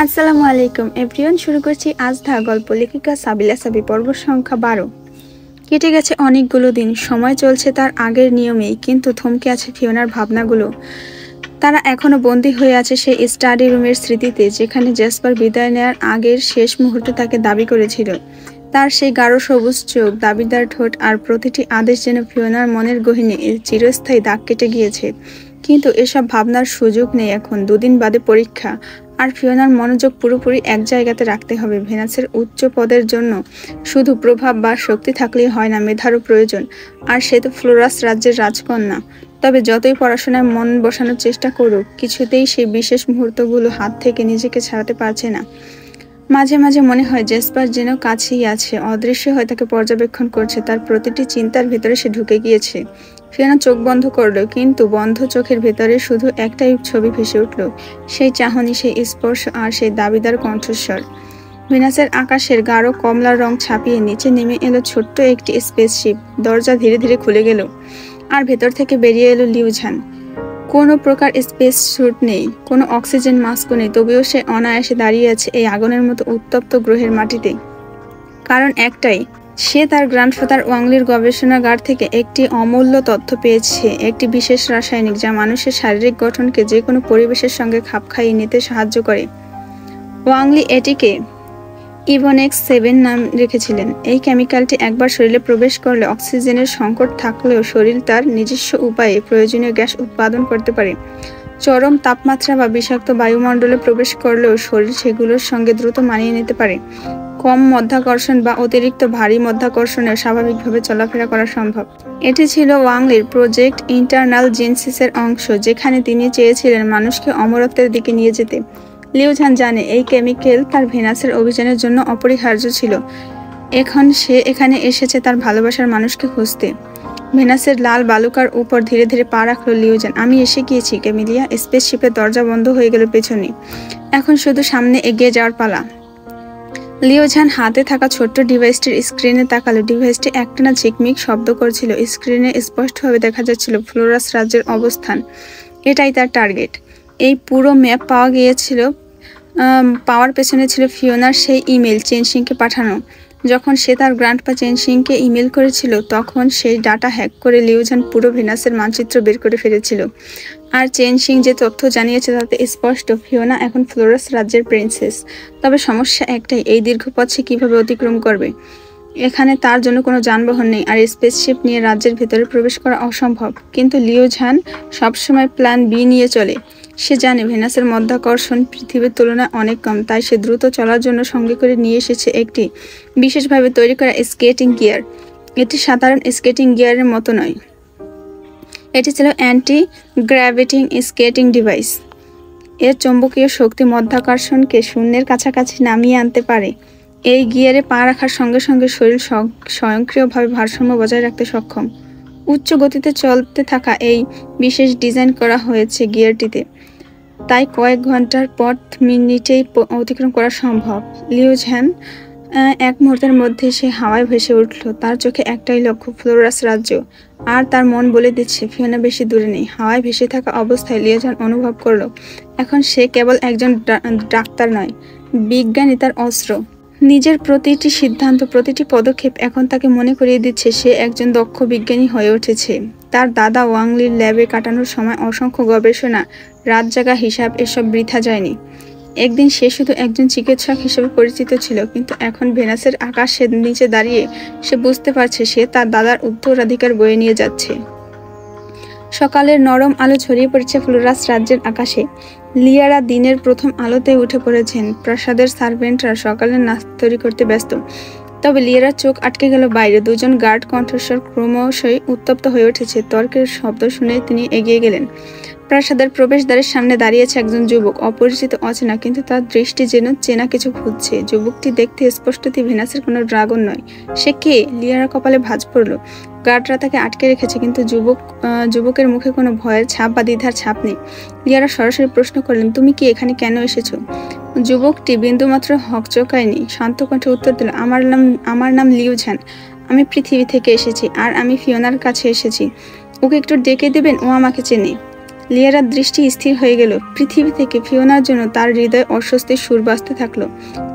আসসালামু আলাইকুম এভরিওয়ান, শুরু করছি আজ ধা গল্প। লেখিকা সাবিলা সাবি, পর্ব সংখ্যা 12। কেটে গেছে অনেকগুলো দিন, সময় চলছে তার আগের নিয়মেই, কিন্তু থমকে আছে ফিওনার ভাবনাগুলো। তারা এখনো বন্দী হয়ে আছে সেই স্টাডি রুমের স্মৃতিতে, যেখানে জেসপার বিদায় নেওয়ার আগের শেষ মুহূর্তে তাকে দাবি করেছিল। তার সেই গাঢ় সবুজ চোখ, দাবিদার ঠোঁট আর প্রতিটি আদেশ যেন ফিওনার মনের গহীনে চিরস্থায়ী দাগ কেটে গিয়েছে। কিন্তু এসব ভাবনার সুযোগ নেই এখন। দুদিন বাদে পরীক্ষা, আর ফিওনার মনোযোগ পুরোপুরি এক জায়গাতে রাখতে হবে। ভেনাসের উচ্চ পদের জন্য শুধু প্রভাব বা শক্তি থাকলেই হয় না, মেধারও প্রয়োজন। আর সে তো ফ্লোরাস রাজ্যের রাজকন্যা। তবে যতই পড়াশোনায় মন বসানোর চেষ্টা করুক, কিছুতেই সেই বিশেষ মুহূর্তগুলো হাত থেকে নিজেকে ছাড়াতে পারছে না। মাঝে মাঝে মনে হয় জেসপার যেন কাছেই আছে, অদৃশ্য হয়ে তাকে পর্যবেক্ষণ করছে। তার প্রতিটি চিন্তার ভেতরে সে ঢুকে গিয়েছে। ফিওনা চোখ বন্ধ করলো, কিন্তু বন্ধ চোখের ভেতরে শুধু একটাই ছবি ভেসে উঠল, সেই চাহনি, সেই স্পর্শ আর সেই দাবিদার কণ্ঠস্বর। ভেনাসের আকাশের গাঢ় কমলা রং ছাপিয়ে নিচে নেমে এলো ছোট্ট একটি স্পেসশিপ। দরজা ধীরে ধীরে খুলে গেল, আর ভেতর থেকে বেরিয়ে এলো লিউঝান। কোনো প্রকার স্পেস স্যুট নেই, কোনো অক্সিজেন মাস্কও নেই, তবুও সে অনায়াসে দাঁড়িয়ে আছে এই আগুনের মতো উত্তপ্ত গ্রহের মাটিতে। কারণ একটাই, সে তার গ্র্যান্ডফাদার ওয়াংলির গবেষণাগার থেকে একটি অমূল্য তথ্য পেয়েছে, একটি বিশেষ রাসায়নিক যা মানুষের শারীরিক গঠনকে যে কোনো পরিবেশের সঙ্গে খাপ খাইয়ে নিতে সাহায্য করে। ওয়াংলি এটিকে ইভোনেক্স 7 নাম রেখেছিলেন। এই কেমিক্যালটি একবার শরীরে প্রবেশ করলে অক্সিজেনের সংকট থাকলেও শরীর তার নিজস্ব উপায়ে প্রয়োজনীয় গ্যাস উৎপাদন করতে পারে। চরম তাপমাত্রা বা বিষাক্ত বায়ুমণ্ডলে প্রবেশ করলেও শরীর সেগুলোর সঙ্গে দ্রুত মানিয়ে নিতে পারে। কম মধ্যাকর্ষণ বা অতিরিক্ত ভারী মধ্যাকর্ষণেও স্বাভাবিকভাবে চলাফেরা করা সম্ভব। এটি ছিল ওয়াংলির প্রজেক্ট ইন্টারনাল জেনেসিসের অংশ, যেখানে তিনি চেয়েছিলেন মানুষকে অমরত্বের দিকে নিয়ে যেতে। লিউঝান জানে এই কেমিক্যাল তার ভেনাসের অভিযানের জন্য অপরিহার্য ছিল। এখন সে এখানে এসেছে তার ভালোবাসার মানুষকে খুঁজতে। ভেনাসের লাল বালুকার উপর ধীরে ধীরে পা রাখল লিউঝান। আমি এসে গিয়েছি ক্যামিলিয়া। স্পেসশিপের দরজা বন্ধ হয়ে গেল পেছনে। এখন শুধু সামনে এগিয়ে যাওয়ার পালা। লিউঝান হাতে থাকা ছোট্ট ডিভাইসটির স্ক্রিনে তাকালো। ডিভাইসটি একটানা ঝিকমিক শব্দ করছিল। স্ক্রিনে স্পষ্টভাবে দেখা যাচ্ছিল ফ্লোরাস রাজ্যের অবস্থান। এটাই তার টার্গেট। এই পুরো ম্যাপ পাওয়ার পেছনে ছিল ফিওনার সেই ইমেল চেনসিংকে পাঠানো। যখন সে তার গ্র্যান্ডপা চেনসিংকে ইমেল করেছিল, তখন সেই ডাটা হ্যাক করে লিউঝান পুরো ভেনাসের মানচিত্র বের করে ফেলেছিল। আর চেনসিং যে তথ্য জানিয়েছে তাতে স্পষ্ট, ফিওনা এখন ফ্লোরাস রাজ্যের প্রিন্সেস। তবে সমস্যা একটাই, এই দীর্ঘ পথ সে কীভাবে অতিক্রম করবে? এখানে তার জন্য কোনো যানবাহন নেই, আর স্পেসশিপ নিয়ে রাজ্যের ভেতরে প্রবেশ করা অসম্ভব। কিন্তু লিউঝান সবসময় প্ল্যান বি নিয়ে চলে। সে জানে ভেনাসের মধ্যাকর্ষণ পৃথিবীর তুলনায় অনেক কম, তাই সে দ্রুত চলার জন্য সঙ্গে করে নিয়ে এসেছে একটি বিশেষভাবে তৈরি করা স্কেটিং গিয়ার। এটি সাধারণ স্কেটিং গিয়ারের মতো নয়, এটি ছিল অ্যান্টি গ্র্যাভিটিং স্কেটিং ডিভাইস। এর চৌম্বকীয় শক্তি মধ্যাকর্ষণকে শূন্যের কাছাকাছি নামিয়ে আনতে পারে। এই গিয়ারে পা রাখার সঙ্গে সঙ্গে শরীর স্বয়ংক্রিয়ভাবে ভারসাম্য বজায় রাখতে সক্ষম। উচ্চ গতিতে চলতে থাকা এই বিশেষ ডিজাইন করা হয়েছে গিয়ারটিতে, তাই কয়েক ঘন্টার পথ মিনিটেই অতিক্রম করা সম্ভব। লিউঝান এক মুহূর্তের মধ্যে সে হাওয়ায় ভেসে উঠল। তার চোখে একটাই লক্ষ্য, ফ্লোরাস রাজ্য। আর তার মন বলে দিচ্ছে ফিওনা বেশি দূরে নেই। হাওয়ায় ভেসে থাকা অবস্থায় লিউঝান অনুভব করলো এখন সে কেবল একজন ডাক্তার নয়, বিজ্ঞানী। তার অস্ত্র, নিজের প্রতিটি সিদ্ধান্ত, প্রতিটি পদক্ষেপ এখন তাকে মনে করিয়ে দিচ্ছে সে একজন দক্ষ বিজ্ঞানী হয়ে উঠেছে। তার দাদা ওয়াংলির ল্যাবে কাটানোর সময় অসংখ্য গবেষণা, রাত জাগা, হিসাব, এসব বৃথা যায়নি। একদিন সে শুধু একজন চিকিৎসক হিসেবে পরিচিত ছিল, কিন্তু এখন ভেনাসের আকাশের নিচে দাঁড়িয়ে সে বুঝতে পারছে সে তার দাদার উত্তরাধিকার বয়ে নিয়ে যাচ্ছে। সকালের নরম আলো ছড়িয়ে পড়েছে ফ্লোরাস রাজ্যের আকাশে। লিয়ারা দিনের প্রথম আলোতে উঠে পড়েছেন। প্রাসাদের সার্ভেন্টরা সকালের নাস্তা তৈরি করতে ব্যস্ত। তবে লিয়ারার চোখ আটকে গেল বাইরে। দুজন গার্ড কণ্ঠস্বর ক্রমশই উত্তপ্ত হয়ে উঠেছে। তর্কের শব্দ শুনে তিনি এগিয়ে গেলেন। প্রাসাদের প্রবেশদ্বারের সামনে দাঁড়িয়েছে একজন যুবক, অপরিচিত, অচেনা, কিন্তু তার দৃষ্টি যেন চেনা কিছু খুঁজছে। যুবকটি দেখতে স্পষ্টতই ভেনাসের কোনো ড্রাগন নয়। সে কে? লিয়ারা কপালে ভাঁজ পড়ল। গার্ডরা তাকে আটকে রেখেছে, কিন্তু যুবকের মুখে কোনো ভয়ের ছাপ বা দ্বিধার ছাপ নেই। লিয়ারা সরাসরি প্রশ্ন করলেন, তুমি কি এখানে কেন এসেছো? যুবকটি বিন্দুমাত্র হকচকায়নি, শান্ত কণ্ঠে উত্তর দিল, আমার নাম লিউঝান। আমি পৃথিবী থেকে এসেছি, আর আমি ফিওনার কাছে এসেছি। ওকে একটু ডেকে দেবেন, ও আমাকে চেনে। লিয়ারার দৃষ্টি স্থির হয়ে গেল। পৃথিবী থেকে ফিওনার জন্য তার হৃদয়ে অস্বস্তির সুর বাজতে থাকলো।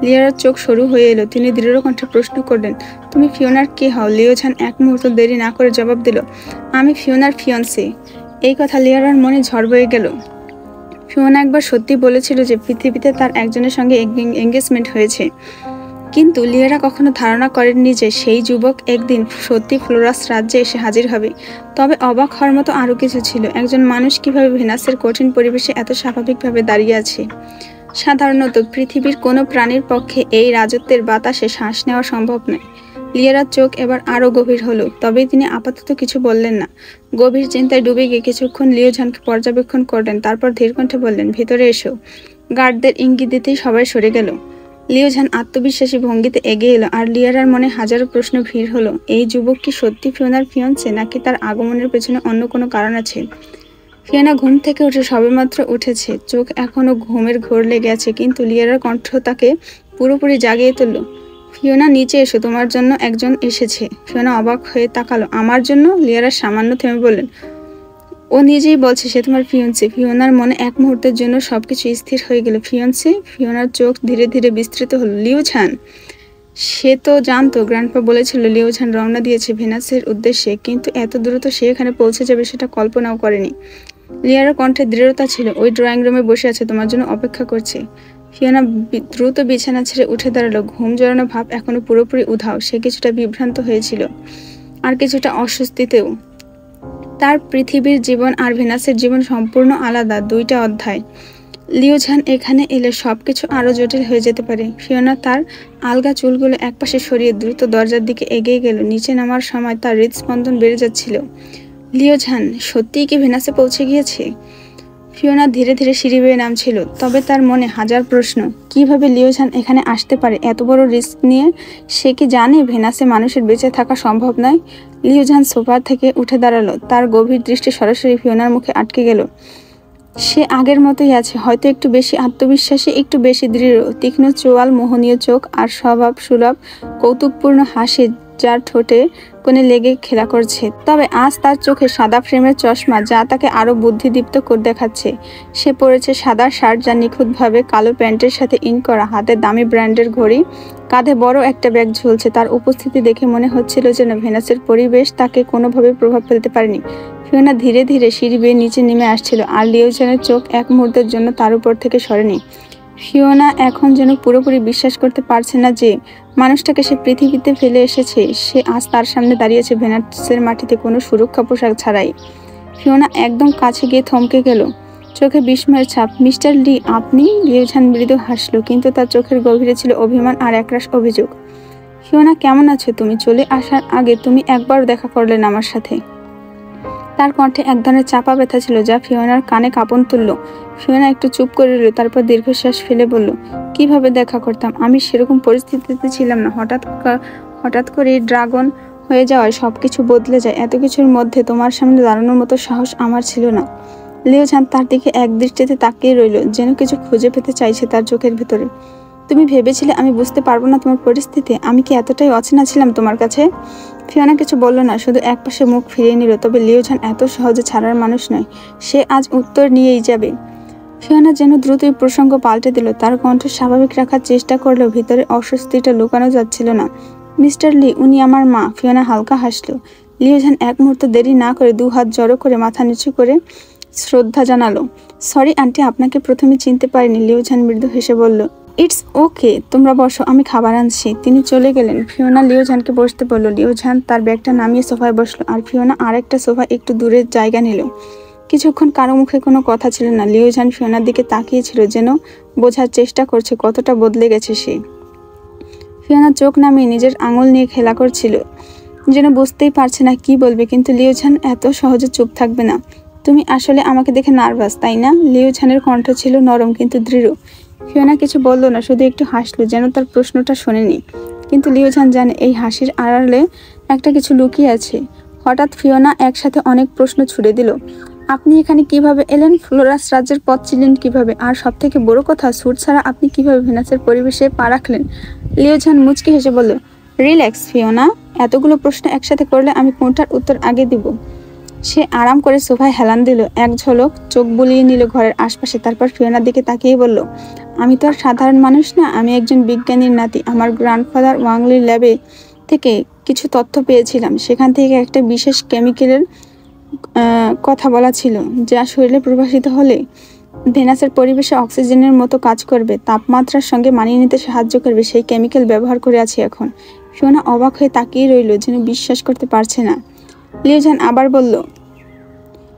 লিয়ারার চোখ সরু হয়ে এলো। তিনি দৃঢ় কণ্ঠে প্রশ্ন করলেন, তুমি ফিওনার কে হও? লিওঝান এক মুহূর্ত দেরি না করে জবাব দিল, আমি ফিওনার ফিয়ন্সে। এই কথা লিয়ারার মনে ঝড় বয়ে গেল। ফিওনা একবার সত্যি বলেছিল যে পৃথিবীতে তার একজনের সঙ্গে এঙ্গেজমেন্ট হয়েছে, কিন্তু লিয়ারা কখনো ধারণা করেননি যে সেই যুবক একদিন সত্যি ফ্লোরাস রাজ্যে এসে হাজির হবে। তবে অবাক হওয়ার মতো আরও কিছু ছিল। একজন মানুষ কিভাবে ভেনাসের কঠিন পরিবেশে এত স্বাভাবিকভাবে দাঁড়িয়ে আছে। সাধারণত পৃথিবীর কোনো প্রাণীর পক্ষে এই রাজত্বের বাতাসে শ্বাস নেওয়া সম্ভব নয়। লিয়ারার চোখ এবার আরও গভীর হলো, তবে তিনি আপাতত কিছু বললেন না। গভীর চিন্তায় ডুবে গিয়ে কিছুক্ষণ লিওঝানকে পর্যবেক্ষণ করলেন, তারপর ধীর কণ্ঠে বললেন, ভেতরে এসো। গার্ডদের ইঙ্গিত দিতেই সবাই সরে গেল। লিওঝান আত্মবিশ্বাসী ভঙ্গিতে এগিয়ে এলো, আর লিয়ারার মনে হাজারো প্রশ্ন ভিড় হলো। এই যুবক কি সত্যি ফিওনার ফিয়ন্সে, নাকি তার আগমনের পেছনে অন্য কোনো কারণ আছে? ফিওনা ঘুম থেকে উঠে সবেমাত্র উঠেছে, চোখ এখনো ঘুমের ঘোর লেগে আছে, কিন্তু লিয়ারার কণ্ঠ তাকে পুরোপুরি জাগিয়ে তুলল। ফিওনা, নিচে এসো, তোমার জন্য একজন এসেছে। ফিওনা অবাক হয়ে তাকালো। আমার জন্য? লিয়ারা সামান্য থেমে বললেন, ও নিজেই বলছে সে তোমার ফিয়ন্সে। ফিওনার মনে এক মুহূর্তের জন্য সবকিছু স্থির হয়ে গেল। ফিয়ন্সে? ফিওনার চোখ ধীরে ধীরে বিস্তৃত হলো। লিওঝান? সে তো জানতো, গ্র্যান্ডপা বলেছিল লিওঝান রওনা দিয়েছে ভেনাসের উদ্দেশ্যে, কিন্তু এত দ্রুত সে এখানে পৌঁছে যাবে সেটা কল্পনাও করেনি। লিয়ারার কণ্ঠে দৃঢ়তা ছিল। ওই ড্রয়িং রুমে বসে আছে, তোমার জন্য অপেক্ষা করছে। ফিওনা দ্রুত বিছানা ছেড়ে উঠে দাঁড়ালো। ঘুম জড়ানো ভাব এখনো পুরোপুরি উধাও। সে কিছুটা বিভ্রান্ত হয়েছিল, আর কিছুটা অস্বস্তিতেও। তার পৃথিবীর জীবন আর ভেনাসের জীবন সম্পূর্ণ আলাদা, দুইটা অধ্যায়। লিওঝান এখানে এলে সবকিছু আরো জটিল হয়ে যেতে পারে। ফিওনা তার আলগা চুলগুলো একপাশে সরিয়ে দ্রুত দরজার দিকে এগিয়ে গেল। নিচে নামার সময় তার হৃদস্পন্দন বেড়ে যাচ্ছিল। লিওঝান সত্যিই কি ভেনাসে পৌঁছে গিয়েছে? ফিওনা ধীরে ধীরে সিঁড়ি বেয়ে নামছিল, তবে তার মনে হাজার প্রশ্ন। কিভাবে লিওঝান এখানে আসতে পারে এত বড় রিস্ক নিয়ে? সে কি জানে ভেনাসে মানুষের বেঁচে থাকা সম্ভব নয়? লিওঝান সোফা থেকে উঠে দাঁড়ালো। তার গভীর দৃষ্টি সরাসরি ফিওনার মুখে আটকে গেল। সে আগের মতোই আছে, হয়তো একটু বেশি আত্মবিশ্বাসী, একটু বেশি দৃঢ়। তীক্ষ্ণ চোয়াল, মোহনীয় চোখ আর স্বভাব সুলভ কৌতুকপূর্ণ হাসি যার ঠোঁটে কোণে লেগে খেলা করছে। তবে আজ তার চোখে সাদা ফ্রেমের চশমা, যা তাকে আরো বুদ্ধিদীপ্ত করে দেখাচ্ছে। সে পরেছে সাদা শার্ট, যা নিখুঁতভাবে কালো প্যান্টের সাথে ইন করা। হাতে দামি ব্র্যান্ডের ঘড়ি, কাঁধে বড় একটা ব্যাগ ঝুলছে। তার উপস্থিতি দেখে মনে হচ্ছিল যেন ভেনাসের পরিবেশ তাকে কোনোভাবে প্রভাব ফেলতে পারেনি। ফিওনা ধীরে ধীরে সিঁড়ি বেয়ে নিচে নেমে আসছিল, আর লিওঝানের চোখ এক মুহূর্তের জন্য তার উপর থেকে সরেনি। ফিওনা এখন যেন পুরোপুরি বিশ্বাস করতে পারছে না যে মানুষটাকে সে পৃথিবীতে ফেলে এসেছে, সে আজ তার সামনে দাঁড়িয়েছে ভেনাসের মাটিতে কোনো সুরক্ষা পোশাক ছাড়াই। ফিওনা একদম কাছে গিয়ে থমকে গেল, চোখে বিস্ময়ের ছাপ। মিস্টার লি, আপনি? লিওঝান মৃদু হাসল, কিন্তু তার চোখের গভীরে ছিল অভিমান আর একরাশ অভিযোগ। ফিওনা, কেমন আছো তুমি? চলে আসার আগে তুমি একবার দেখা করলেন আমার সাথে। তার কণ্ঠে এক ধরনের চাপা ব্যথা ছিল, যা ফিওনার কানে কাঁপন তুলল। ফিওনা একটু চুপ করে রইল, তারপর দীর্ঘশ্বাস ফেলে বলল, কিভাবে দেখা করতাম? আমি সেরকম পরিস্থিতিতে ছিলাম না। হঠাৎ করে ড্রাগন হয়ে যাওয়ায় সবকিছু বদলে যায়। এত কিছুর মধ্যে তোমার সামনে দাঁড়ানোর মতো সাহস আমার ছিল না। লিওঝান তার দিকে এক দৃষ্টিতে তাকিয়ে রইল, যেন কিছু খুঁজে পেতে চাইছে তার চোখের ভেতরে। তুমি ভেবেছিলে আমি বুঝতে পারবো না তোমার পরিস্থিতি? আমি কি এতটাই অচেনা ছিলাম তোমার কাছে? ফিওনা কিছু বলল না, শুধু একপাশে মুখ ফিরিয়ে নিল। তবে লিওঝান এত সহজে ছাড়ার মানুষ নয়, সে আজ উত্তর নিয়েই যাবে। ফিওনা যেন দ্রুতই প্রসঙ্গ পাল্টে দিল। তার কণ্ঠ স্বাভাবিক রাখার চেষ্টা করলেও ভিতরে অস্বস্তিটা লুকানো যাচ্ছিল না। মিস্টার লি, উনি আমার মা। ফিওনা হালকা হাসল। লিওঝান এক মুহূর্ত দেরি না করে দু হাত জড়ো করে মাথা নিচু করে শ্রদ্ধা জানালো। সরি আন্টি, আপনাকে প্রথমে চিনতে পারিনি। লিওঝান মৃদু হেসে বলল, ইটস ওকে, তোমরা বসো, আমি খাবার আনছি। তিনি চলে গেলেন। ফিওনা লিওঝানকে বসতে বলল। লিওঝান তার ব্যাগটা নামিয়ে সোফায় বসলো, আর ফিওনা আরেকটা সোফা একটু দূরে জায়গা নিল। কিছুক্ষণ কারো মুখে কোনো কথা ছিল না। লিওঝান ফিওনার দিকে তাকিয়েছিল, যেন বোঝার চেষ্টা করছে কতটা বদলে গেছে সে। ফিওনা চোখ নামিয়ে নিজের আঙুল নিয়ে খেলা করছিল, যেন বুঝতেই পারছে না কি বলবে, কিন্তু লিওঝান এত সহজে চুপ থাকবে না। তুমি আসলে আমাকে দেখে নার্ভাস, তাই না? লিওঝানের কণ্ঠ ছিল নরম কিন্তু দৃঢ়। ফিওনা কিছু বলল না, শুধু একটু হাসলো, যেন তার প্রশ্নটা শোনেনি। কিন্তু লিওঝান জানে এই হাসির আড়ালে একটা কিছু লুকিয়ে আছে। হঠাৎ ফিওনা একসাথে অনেক প্রশ্ন ছুড়ে দিল। আপনি এখানে কিভাবে এলেন? ফ্লোরাস রাজ্যের পথ চিনলেন কিভাবে? আর সব থেকে বড় কথা, স্যুট ছাড়া আপনি কিভাবে ভেনাসের পরিবেশে পা রাখলেন? লিওঝান মুচকি হেসে বলল, রিল্যাক্স ফিওনা, এতগুলো প্রশ্ন একসাথে করলে আমি কোনটার উত্তর আগে দিব? সে আরাম করে সোফায় হেলান দিল, এক ঝলক চোখ বুলিয়ে নিল ঘরের আশপাশে, তারপর ফিওনার দিকে তাকিয়ে বলল, আমি তো আর সাধারণ মানুষ না, আমি একজন বিজ্ঞানীর নাতি। আমার গ্র্যান্ডফাদার ওয়াংলির ল্যাবে থেকে কিছু তথ্য পেয়েছিলাম। সেখান থেকে একটা বিশেষ কেমিক্যালের কথা বলা ছিল, যা শরীরে প্রবাহিত হলে ভেনাসের পরিবেশে অক্সিজেনের মতো কাজ করবে, তাপমাত্রার সঙ্গে মানিয়ে নিতে সাহায্য করবে। সেই কেমিক্যাল ব্যবহার করে আছি এখন। ফিওনা অবাক হয়ে তাকিয়ে রইল, যেন বিশ্বাস করতে পারছে না। লিওজান আবার বলল,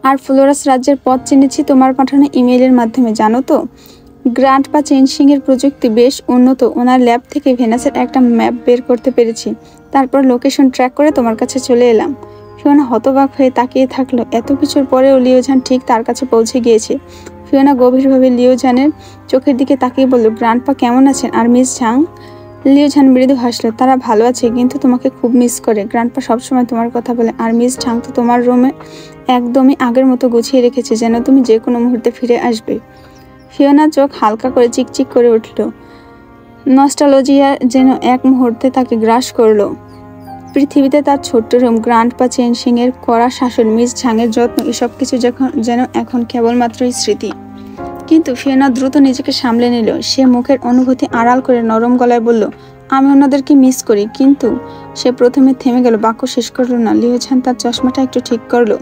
আর ফ্লোরাস রাজ্যের পথ চিনেছি তোমার পাঠানো ইমেইলের মাধ্যমে, জানো তো? গ্রান্টপা চেনসিং এর প্রযুক্তি বেশ উন্নত। ওনার ল্যাব থেকে ভেনাসের একটা ম্যাপ বের করতে পেরেছি, তারপর লোকেশন ট্র্যাক করে তোমার কাছে চলে এলাম। ফিওনা হতবাক হয়ে তাকিয়ে থাকলো। এত কিছুর পরেও লিওজান ঠিক তার কাছে পৌঁছে গিয়েছে। ফিওনা গভীরভাবে লিওজানের চোখের দিকে তাকিয়ে বলল, গ্রান্টপা কেমন আছেন, আর মিস ঝাং? লিওজান মৃদু হাসলো। তারা ভালো আছে, কিন্তু তোমাকে খুব মিস করে। গ্রান্টপা সবসময় তোমার কথা বলে। আর মিস ঝাং তো তোমার রুমে একদমই আগের মতো গুছিয়ে রেখেছে, যেন তুমি যে কোনো মুহূর্তে ফিরে আসবে। ফিওনার চোখ হালকা করে চিকচিক করে উঠল। নস্টালজিয়া যেন এক মুহূর্তে তাকে গ্রাস করলো। পৃথিবীতে তার ছোট্ট রুম, গ্রান্টপা চেনসিং এর কড়া শাসন, মিস ঝাংয়ের যত্ন, এসব কিছু যেন এখন কেবলমাত্রই স্মৃতি। কিন্তু ফিওনা দ্রুত নিজেকে সামলে নিল। সে মুখের অনুভূতি আড়াল করে নরম গলায় বলল, আমি ওনাদেরকে মিস করি। কিন্তু সে প্রথমে থেমে গেল, বাক্য শেষ করলো না। লিওঝান তার চশমাটা একটু ঠিক করলো,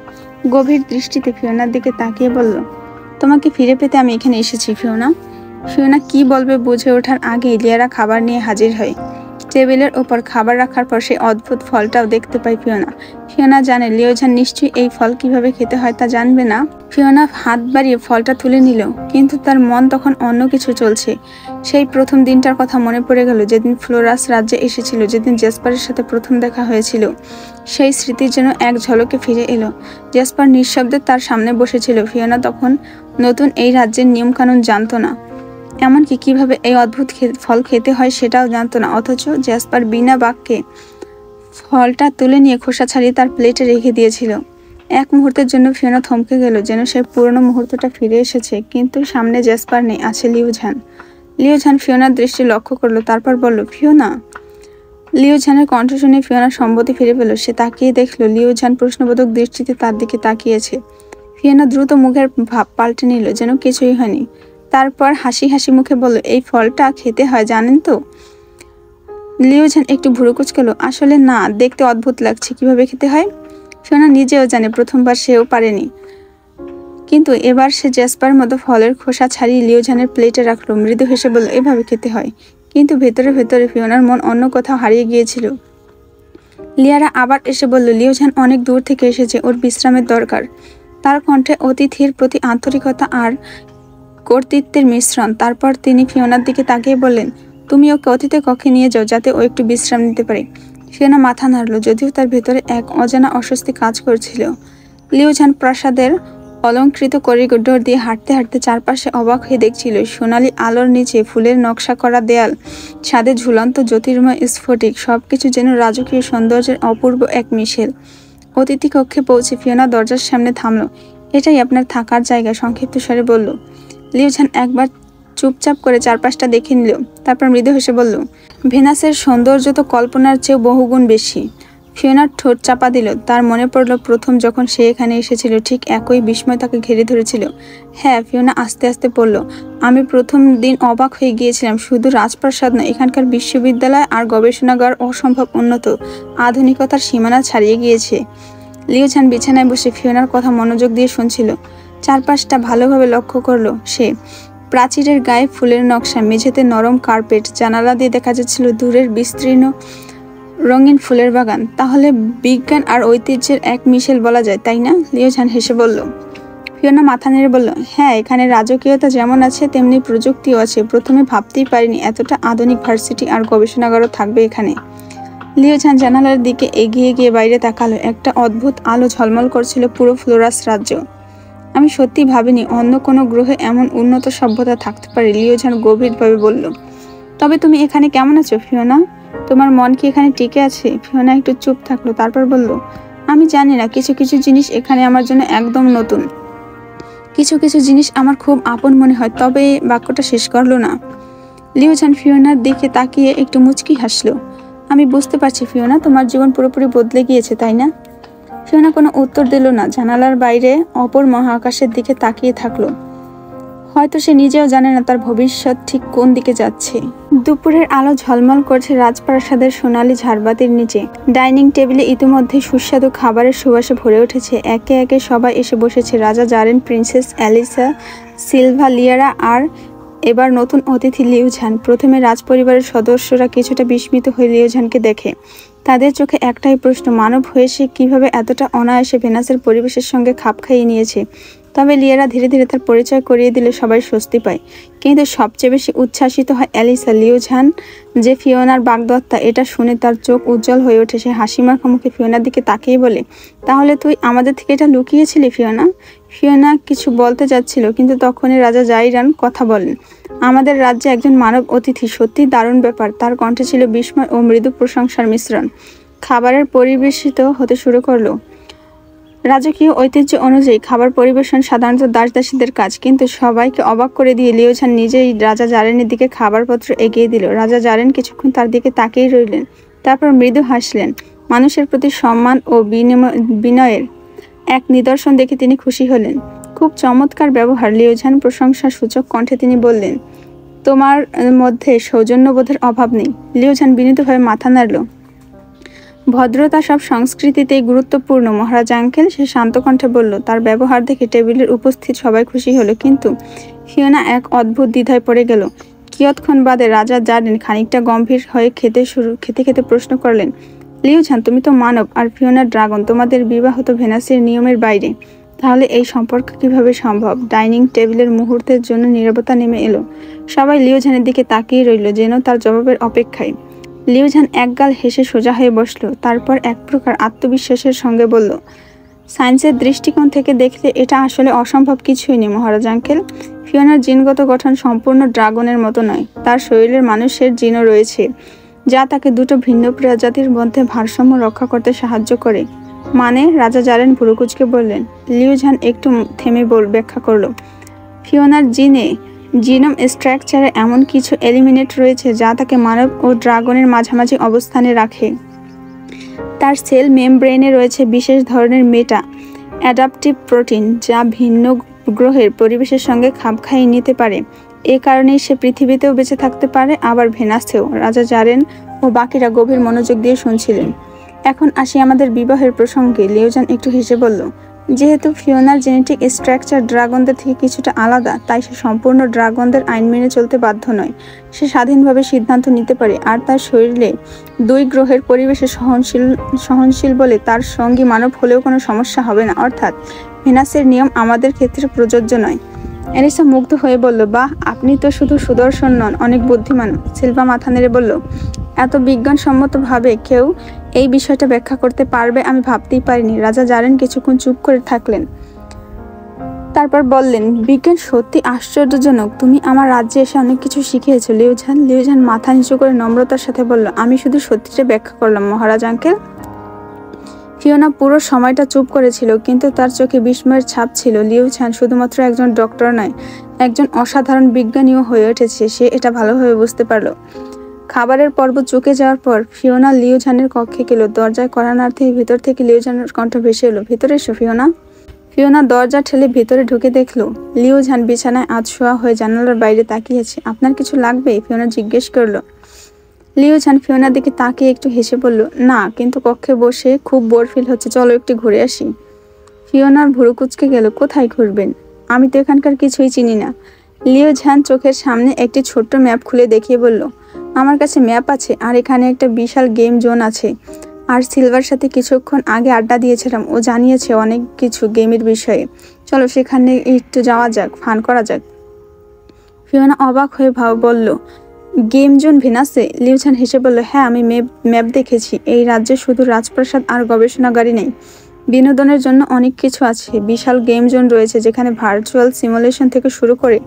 গভীর দৃষ্টিতে ফিওনার দিকে তাকিয়ে বলল, তোমাকে ফিরে পেতে আমি এখানে এসেছি ফিওনা। ফিওনা কি বলবে বুঝে ওঠার আগেই লিয়ারা খাবার নিয়ে হাজির হয়। টেবিলের ওপর খাবার রাখার পর সেই অদ্ভুত ফলটাও দেখতে পায় ফিওনা। ফিওনা জানে লিওঝান নিশ্চয়ই এই ফল কিভাবে খেতে হয় তা জানবে না। ফিওনা হাত বাড়িয়ে ফলটা তুলে নিল, কিন্তু তার মন তখন অন্য কিছু চলছে। সেই প্রথম দিনটার কথা মনে পড়ে গেল, যেদিন ফ্লোরাস রাজ্যে এসেছিল, যেদিন জেসপারের সাথে প্রথম দেখা হয়েছিল। সেই স্মৃতির যেন এক ঝলকে ফিরে এলো। জেসপার নিঃশব্দে তার সামনে বসেছিল। ফিওনা তখন নতুন এই রাজ্যের নিয়মকানুন জানতো না, এমনকি কিভাবে এই অদ্ভুত ফল খেতে হয় সেটাও জানতো না। অথচ জেসপার বিনা বাক্যে ফলটা তুলে নিয়ে খোসা ছাড়িয়ে তার প্লেটে রেখে দিয়েছিল। এক মুহূর্তের জন্য ফিওনা থমকে গেল, যেন সেই পুরনো মুহূর্তটা ফিরে এসেছে। কিন্তু সামনে জেসপার নেই, আছে লিওঝান। লিওঝান ফিওনার দৃষ্টি লক্ষ্য করলো, তারপর বলল, ফিওনা। লিওঝানের কণ্ঠ শুনে ফিওনা সম্মতি ফিরে পেল। সে তাকিয়ে দেখলো লিওঝান প্রশ্নবোধক দৃষ্টিতে তার দিকে তাকিয়েছে। ফিওনা দ্রুত মুখের ভাব পাল্টে নিল, যেন কিছুই হয়নি। তারপর হাসি হাসি মুখে বলল, এই ফলটা খেতে হয় জানেন তো? লিওঝান একটু ভুরু কুঁচকালো, আসলে না, দেখতে অদ্ভুত লাগছে। কিভাবে খেতে হয়? ফিওনা নিজেও জানে, প্রথমবার সেও পারেনি। কিন্তু এবার সে জেসপার মতো ফলের খোসা ছাড়িয়ে লিওঝানের প্লেটে রাখলো। মৃদু হেসে বলল, এভাবে খেতে হয়। কিন্তু ভেতরে ভেতরে ফিওনার মন অন্য কোথাও হারিয়ে গিয়েছিল। লিয়ারা আবার এসে বলল, লিওঝান অনেক দূর থেকে এসেছে, ওর বিশ্রামের দরকার। তার কণ্ঠে অতিথির প্রতি আন্তরিকতা আর কর্তৃত্বের মিশ্রণ। তারপর তিনি ফিওনার দিকে তাকিয়ে বললেন, তুমি ওকে অতিথি কক্ষে নিয়ে যাও, যাতে ও একটু বিশ্রাম নিতে পারে। ফিওনা মাথা নাড়ল, যদিও তার ভেতরে এক অজানা অস্বস্তি কাজ করছিল। লিওঝান প্রাসাদের অলঙ্কৃত করিডোর দিয়ে হাঁটতে হাঁটতে চারপাশে অবাক হয়ে দেখছিল। সোনালি আলোর নিচে ফুলের নকশা করা দেয়াল, ছাদে ঝুলন্ত জ্যোতির্ময় স্ফটিক, সবকিছু যেন রাজকীয় সৌন্দর্যের অপূর্ব এক মিশেল। অতিথি কক্ষে পৌঁছে ফিওনা দরজার সামনে থামল। এটাই আপনার থাকার জায়গা, সংক্ষিপ্ত স্বরে বলল। লিওঝান একবার চুপচাপ করে চারপাশটা দেখে নিল, তারপর মৃদু হেসে বলল, ভেনাসের সৌন্দর্য তো কল্পনার চেয়েও বহুগুণ বেশি। ফিওনার ঠোঁট চাপা দিল। তার মনে পড়ল প্রথম যখন সে এখানে এসেছিল, ঠিক একই বিস্ময় তাকে ঘিরে ধরেছিল। হ্যাঁ, ফিওনা আস্তে আস্তে পড়ল, আমি প্রথম দিন অবাক হয়ে গিয়েছিলাম। শুধু রাজপ্রাসাদ নয়, এখানকার বিশ্ববিদ্যালয় আর গবেষণাগার অসম্ভব উন্নত, আধুনিকতার সীমানা ছাড়িয়ে গিয়েছে। লিওঝান বিছানায় বসে ফিওনার কথা মনোযোগ দিয়ে শুনছিল। চারপাশটা ভালোভাবে লক্ষ্য করলো সে। প্রাচীরের গায়ে ফুলের নকশা, মেঝেতে নরম কার্পেট, জানালা দিয়ে দেখা যাচ্ছিল দূরের বিস্তীর্ণ রঙিন ফুলের বাগান। তাহলে বিজ্ঞান আর ঐতিহ্যের এক মিশেল বলা যায়, তাই না? লিওঝান হেসে বলল। ফিওনা মাথা নেড়ে বলল, হ্যাঁ, এখানে রাজকীয়তা যেমন আছে তেমনি প্রযুক্তিও আছে। প্রথমে ভাবতেই পারিনি এতটা আধুনিক ভার্সিটি আর গবেষণাগারও থাকবে এখানে। লিওঝান জানালার দিকে এগিয়ে গিয়ে বাইরে তাকালো। একটা অদ্ভুত আলো ঝলমল করছিল পুরো ফ্লোরাস রাজ্য। আমি সত্যি ভাবিনি অন্য কোনো গ্রহে এমন উন্নত সভ্যতা থাকতে পারে, লিওঝান গভীরভাবে বলল। তবে তুমি এখানে কেমন আছো ফিওনা? তোমার মন কি এখানে টিকে আছে? ফিওনা একটু চুপ থাকলো, তারপর বলল, আমি জানি না, কিছু কিছু জিনিস এখানে আমার জন্য একদম নতুন, কিছু কিছু জিনিস আমার খুব আপন মনে হয়। তবে বাক্যটা শেষ করলো না। লিওঝান ফিওনার দিকে তাকিয়ে একটু মুচকি হাসলো। আমি বুঝতে পারছি ফিওনা, তোমার জীবন পুরোপুরি বদলে গিয়েছে, তাই না? ফিওনা কোনো উত্তর দিল না, জানালার বাইরে অপর মহাকাশের দিকে তাকিয়ে থাকলো। হয়তো সে নিজেও জানে না তার ভবিষ্যৎ ঠিক কোন দিকে যাচ্ছে। দুপুরের আলো ঝলমল করছে রাজপ্রাসাদের সোনালী ঝাড়বাতির নিচে। ডাইনিং টেবিলে ইতিমধ্যে সুস্বাদু খাবারের সুবাসে ভরে উঠেছে। একে একে সবাই এসে বসেছে। রাজা জারেন, প্রিন্সেস অ্যালিসা, সিলভা, লিয়ারা আর এবার নতুন অতিথি লিউঝান। প্রথমে রাজপরিবারের সদস্যরা কিছুটা বিস্মিত হয়ে লিউঝানকে দেখে। তাদের চোখে একটাই প্রশ্ন, মানব হয়ে সে কীভাবে এতটা অনায়াসে ভেনাসের পরিবেশের সঙ্গে খাপ খাইয়ে নিয়েছে। তবে লিয়ারা ধীরে ধীরে তার পরিচয় করিয়ে দিলে সবাই স্বস্তি পায়। কিন্তু সবচেয়ে বেশি উচ্ছ্বাসিত হয় অ্যালিসা। লিউঝান যে ফিওনার বাগদত্তা, এটা শুনে তার চোখ উজ্জ্বল হয়ে ওঠে। সে হাসিমাখা মুখে ফিওনার দিকে তাকিয়ে বলে, তাহলে তুই আমাদের থেকে এটা লুকিয়েছিলি ফিওনা? ফিওনা কিছু বলতে যাচ্ছিল, কিন্তু তখনই রাজা জাইরান কথা বলেন। আমাদের রাজ্যে একজন মানব অতিথি, সত্যি দারুণ ব্যাপার। তার কণ্ঠে ছিল বিস্ময় ও মৃদু প্রশংসার মিশ্রণ। খাবারের পরিবেশিত হতে শুরু করলো। রাজকীয় ঐতিহ্য অনুযায়ী খাবার পরিবেশন সাধারণত দাসদাসীদের কাজ, কিন্তু সবাইকে অবাক করে দিয়ে লিউঝান নিজেই রাজা জারেনের দিকে খাবারপত্র এগিয়ে দিল। রাজা জারেন কিছুক্ষণ তার দিকে তাকিয়ে রইলেন, তারপর মৃদু হাসলেন। মানুষের প্রতি সম্মান ও বিনয়ের এক নিদর্শন দেখে তিনি খুশি হলেন। খুব চমৎকার ব্যবহার লিউঝান, প্রশংসা সূচক কণ্ঠে তিনি বললেন। তোমার মধ্যে সৌজন্যবোধের অভাব নেই। লিউঝান বিনীতভাবে মাথা নাড়ল। ভদ্রতা সব সংস্কৃতিতেই গুরুত্বপূর্ণ মহারাজ আঙ্কেল, সে শান্ত কণ্ঠে বলল। তার ব্যবহার দেখে টেবিলের উপস্থিত সবাই খুশি হলো, কিন্তু ফিওনা এক অদ্ভুত দ্বিধায় পড়ে গেল। কিয়ৎক্ষণ বাদে রাজা জারেন খানিকটা গম্ভীর হয়ে খেতে খেতে প্রশ্ন করলেন, লিউঝান, তুমি তো মানব আর ফিওনা ড্রাগন। তোমাদের বিবাহ তো ভেনাসের নিয়মের বাইরে। তাহলে এই সম্পর্ক কিভাবে সম্ভব? ডাইনিং টেবিলের মুহূর্তের জন্য নীরবতা নেমে এলো। সবাই লিউঝানের দিকে তাকিয়ে রইল, যেন তার জবাবের অপেক্ষায়। লিউঝান একগাল হেসে সোজা হয়ে বসল, তারপর এক প্রকার আত্মবিশ্বাসের সঙ্গে বলল, সায়েন্সের দৃষ্টিকোণ থেকে দেখলে এটা আসলে অসম্ভব কিছুই নেই মহারাজ আঙ্কেল। ফিওনার জিনগত গঠন সম্পূর্ণ ড্রাগনের মতো নয়। তার শরীরের মানুষের জিনও রয়েছে, যা তাকে দুটো ভিন্ন প্রজাতির মধ্যে ভারসাম্য রক্ষা করতে সাহায্য করে। মানে? রাজা জারেন ভুরুকুচকে বললেন। লিউঝান একটু থেমে ব্যাখ্যা করল, ফিওনার জিনোম স্ট্রাকচারে এমন কিছু এলিমেন্ট রয়েছে যা তাকে মানব ও ড্রাগনের মাঝামাঝি অবস্থানে রাখে। তার সেল মেমব্রেনে রয়েছে বিশেষ ধরনের মেটা অ্যাডাপটিভ প্রোটিন, যা ভিন্ন গ্রহের পরিবেশের সঙ্গে খাপ খাইয়ে নিতে পারে। এ কারণেই সে পৃথিবীতেও বেঁচে থাকতে পারে, আবার ভেনাসেও। রাজা জারেন ও বাকিরা গভীর মনোযোগ দিয়ে শুনছিলেন। এখন আসি আমাদের বিবাহের প্রসঙ্গে। লিউঝান একটু হেসে বলল, যেহেতু ফিওনার জেনেটিক স্ট্রাকচার ড্রাগনদের থেকে কিছুটা আলাদা, তাই সে সম্পূর্ণ ড্রাগনদের আইন মেনে চলতে বাধ্য নয়। সে স্বাধীনভাবে সিদ্ধান্ত নিতে পারে, আর তার শরীরে দুই গ্রহের পরিবেশে সহনশীল বলে তার সঙ্গী মানব হলেও কোনো সমস্যা হবে না। অর্থাৎ ভেনাসের নিয়ম আমাদের ক্ষেত্রে প্রযোজ্য নয়। অ্যালিসা মুগ্ধ হয়ে বলল, বাহ, আপনি তো শুধু সুদর্শন নন, অনেক বুদ্ধিমান। সিলভা মাথা নেড়ে বলল, এত বিজ্ঞানসম্মতভাবে কেউ এই বিষয়টা ব্যাখ্যা করতে পারবে আমি ভাবতেই পারিনি। রাজা জারেন কিছুক্ষণ চুপ করে থাকলেন, তারপর বললেন, বিজ্ঞান সত্যি আশ্চর্যজনক। তুমি আমার রাজ্যে এসে অনেক কিছু শিখিয়েছো লিউঝান। লিউঝান মাথা নিচু করে নম্রতার সাথে বলল, আমি শুধু সত্যিটা ব্যাখ্যা করলাম মহারাজ আঙ্কেল। ফিওনা পুরো সময়টা চুপ করেছিল, কিন্তু তার চোখে বিস্ময়ের ছাপ ছিল। লিউঝান শুধুমাত্র একজন ডক্টর নয়, একজন অসাধারণ বিজ্ঞানীও হয়ে উঠেছে। সে এটা ভালোভাবে বুঝতে পারল। খাবারের পর্ব চুকে যাওয়ার পর ফিওনা লিউঝানের কক্ষে গেল। দরজায় কড়া নাড়তেই ভিতর থেকে লিউঝানের কণ্ঠ ভেসে এলো, ভিতরে এসো ফিওনা। ফিওনা দরজা ঠেলে ভিতরে ঢুকে দেখলো লিউঝান বিছানায় আধশোয়া হয়ে জানালার বাইরে তাকিয়েছে। আপনার কিছু লাগবে? ফিওনা জিজ্ঞেস করলো। লিউঝান ফিওনার দিকে তাকিয়ে একটু হেসে বলল, না, কিন্তু কক্ষে বসে খুব বোর ফিল হচ্ছে, চলো একটু ঘুরে আসি। ফিওনার ভুরু কুঁচকে গেল, কোথায় ঘুরবেন? আমি তো এখানকার কিছুই চিনি না। লিউঝান চোখের সামনে একটি ছোট্ট ম্যাপ খুলে দেখিয়ে বলল, আমার কাছে ম্যাপ আছে, আর এখানে একটা বিশাল গেম জোন আছে। আর সিলভার সাথে কিছুক্ষণ আগে আড্ডা দিয়েছিলাম, ও জানিয়েছে অনেক কিছু গেমের বিষয়ে। চলো সেখানে একটু যাওয়া যাক, ফান করা যাক। ফিওনা অবাক হয়ে বলল, গেম জোন ভেনাসে? লিউঝান হেসে বলল, হ্যাঁ, আমি ম্যাপ দেখেছি। এই রাজ্যে শুধু রাজপ্রাসাদ আর গবেষণাগারই নেই, বিনোদনের জন্য অনেক কিছু আছে। বিশাল গেম জোন রয়েছে, যেখানে ভার্চুয়াল সিমুলেশন থেকে শুরু করে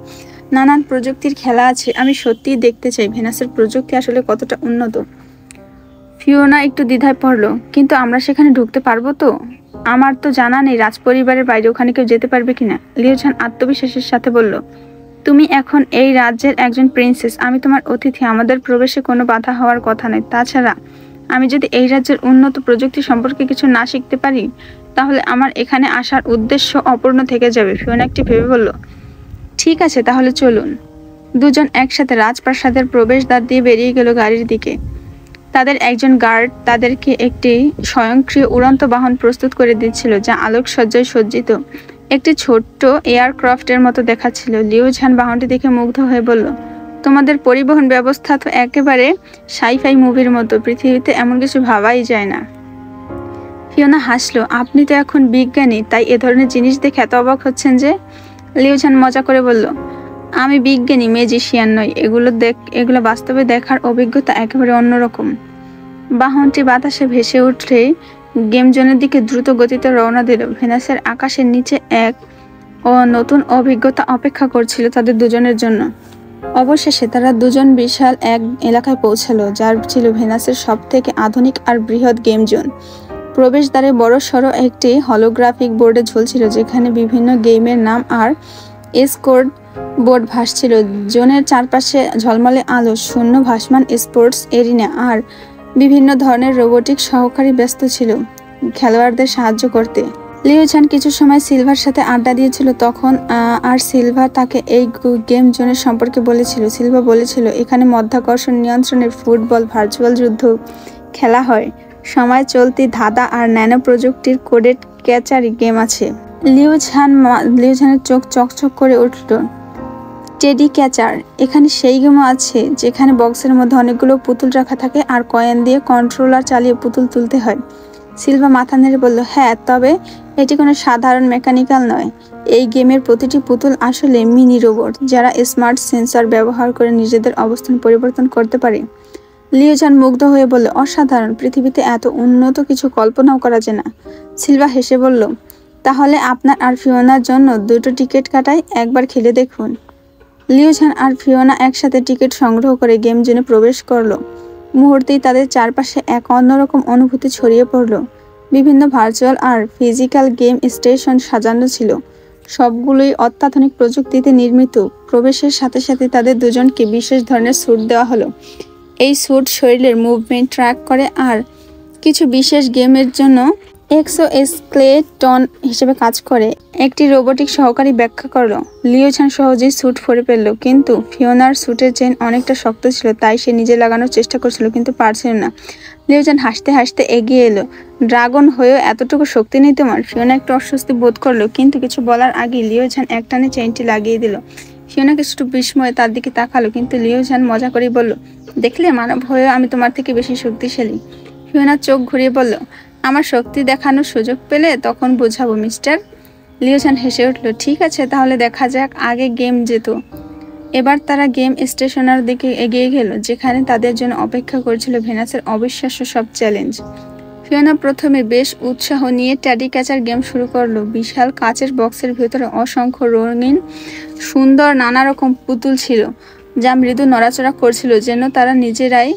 নানান প্রযুক্তির খেলা আছে। আমি সত্যিই দেখতে চাই ভেনাসের প্রযুক্তি আসলে কতটা উন্নত। ফিওনা একটু দ্বিধায় পড়ল, কিন্তু আমরা সেখানে ঢুকতে পারবো তো? আমার তো জানা নেই রাজপরিবারের বাইরে ওখানে কেউ যেতে পারবে কিনা। লিউঝান আত্মবিশ্বাসের সাথে বলল, তুমি এখন এই রাজ্যের একজন প্রিন্সেস, আমি তোমার অতিথি, আমাদের প্রবেশে কোনো বাধা হওয়ার কথা নয়। তাছাড়া আমি যদি এই রাজ্যের উন্নত প্রযুক্তি সম্পর্কে কিছু না শিখতে পারি, তাহলে আমার এখানে আসার উদ্দেশ্য অপূর্ণ থেকে যাবে। ফিওনা একটি ভেবে বলল, ঠিক আছে তাহলে চলুন। দুজন একসাথে রাজপ্রাসাদের প্রবেশদ্বার দিয়ে বেরিয়ে গেল গাড়ির দিকে। তাদের একজন গার্ড তাদেরকে একটি স্বয়ংক্রিয় উড়ন্ত বাহন প্রস্তুত করে দিচ্ছিল, যা আলোকসজ্জায় সজ্জিত একটি ছোট্ট এয়ারক্রাফটের মতো দেখাচ্ছিল। লিউ ঝান বাহনটি দেখে মুগ্ধ হয়ে বলল, তোমাদের পরিবহন ব্যবস্থা তো একেবারে সাইফাই মুভির মতো, পৃথিবীতে এমন কিছু ভাবাই যায় না। ফিওনা হাসলো, আপনি তো এখন বিজ্ঞানী, তাই এ ধরনের জিনিস দেখে এত অবাক হচ্ছেন যে? লিউ ঝান মজা করে বলল, আমি বিজ্ঞানী, ম্যাজিশিয়ান নই। এগুলো বাস্তবে দেখার অভিজ্ঞতা একেবারে অন্যরকম। বাহনটি বাতাসে ভেসে উঠলে গেম জোনের দিকে দ্রুত গতিতে রওনা দিল। ভেনাসের আকাশের নিচে এক নতুন অভিজ্ঞতা অপেক্ষা করছিল তাদের দুজনের জন্য। অবশেষে তারা দুজন বিশাল এক এলাকায় পৌঁছালো, যার ছিল ভেনাসের সবথেকে আধুনিক আর বৃহৎ গেম জোন। প্রবেশদ্বারে বড় সড়ো একটি হলোগ্রাফিক বোর্ডে ঝুলছিল, যেখানে বিভিন্ন গেমের নাম আর স্কোর বোর্ড ভাসছিল। জোনের চারপাশে ঝলমলে আলো, শূন্য ভাসমান স্পোর্টস এরিনা আর বিভিন্ন ধরনের রোবোটিক সহকারী ব্যস্ত ছিল খেলোয়াড়দের সাহায্য করতে। লিউ ঝান কিছু সময় সিলভার সাথে আড্ডা দিয়েছিল তখন, আর সিলভার তাকে এই গেম জোনের সম্পর্কে বলেছিল। সিলভার বলেছিল, এখানে মধ্যাকর্ষণ নিয়ন্ত্রণের ফুটবল ভার্চুয়াল যুদ্ধ খেলা হয়, সময় চলতি ধাঁধা আর ন্যানো প্রযুক্তির কোডেড ক্যাচারি গেম আছে। লিউ ঝানের চোখ চকচক করে উঠল। টেডি ক্যাচার, এখানে সেই গেমও আছে যেখানে বক্সের মধ্যে অনেকগুলো পুতুল রাখা থাকে আর কয়েন দিয়ে কন্ট্রোলার চালিয়ে পুতুল তুলতে হয়। সিলভা মাথা নেড়ে বলল, হ্যাঁ, তবে এটি কোনো সাধারণ মেকানিক্যাল নয়। এই গেমের প্রতিটি পুতুল আসলে মিনি রোবট, যারা স্মার্ট সেন্সর ব্যবহার করে নিজেদের অবস্থান পরিবর্তন করতে পারে। লিউ ঝান মুগ্ধ হয়ে বলল, অসাধারণ, পৃথিবীতে এত উন্নত কিছু কল্পনাও করা যায় না। সিলভা হেসে বলল, তাহলে আপনার আর ফিওনার জন্য 2টো টিকিট কাটাই, একবার খেলে দেখুন। লিউ ঝান আর ফিওনা একসাথে টিকিট সংগ্রহ করে গেম জোনে প্রবেশ করলো। মুহূর্তেই তাদের চারপাশে এক অন্যরকম অনুভূতি ছড়িয়ে পড়ল। বিভিন্ন ভার্চুয়াল আর ফিজিক্যাল গেম স্টেশন সাজানো ছিল, সবগুলোই অত্যাধুনিক প্রযুক্তিতে নির্মিত। প্রবেশের সাথে সাথে তাদের দুজনকে বিশেষ ধরনের স্যুট দেওয়া হলো। এই স্যুট শরীরের মুভমেন্ট ট্র্যাক করে আর কিছু বিশেষ গেমের জন্য এক্সোস্কেলেটন হিসেবে কাজ করে। একটি রোবোটিক সহকারী ব্যাখ্যা করলো, লিউ ঝান সহজেই স্যুট পরে ফেলল, কিন্তু ফিওনার স্যুটের চেন অনেকটা শক্ত ছিল, তাই সে নিজে লাগানোর চেষ্টা করছিল কিন্তু পারছিল না। লিউ ঝান হাসতে হাসতে এগিয়ে এলো, ড্রাগন হয়েও এতটুকু শক্তি নেই তোমার? ফিওনা একটু অস্বস্তি বোধ করলো, কিন্তু কিছু বলার আগে লিউ ঝান একটানে চেনটি লাগিয়ে দিল। ফিওনা কিছুটা বিস্ময়ে তার দিকে তাকালো, কিন্তু লিউ ঝান মজা করেই বলল, দেখলে, মানব হয়েও আমি তোমার থেকে বেশি শক্তিশালী। ফিওনা চোখ ঘুরিয়ে বলল, আমার শক্তি দেখানোর সুযোগ পেলে তখন বোঝাবো মিস্টার। লিউ ঝান হেসে উঠল, ঠিক আছে, তাহলে দেখা যাক, আগে গেম যেত। এবার তারা গেম স্টেশনের দিকে এগিয়ে গেল, যেখানে তাদের জন্য অপেক্ষা করছিল ভেনাসের অবিশ্বাস্য সব চ্যালেঞ্জ। ফিওনা প্রথমে বেশ উৎসাহ নিয়ে টেডি ক্যাচার গেম শুরু করলো। বিশাল কাচের বক্সের ভেতরে অসংখ্য রঙিন সুন্দর নানা রকম পুতুল ছিল, যা মৃদু নড়াচড়া করছিল, যেন তারা নিজেরাই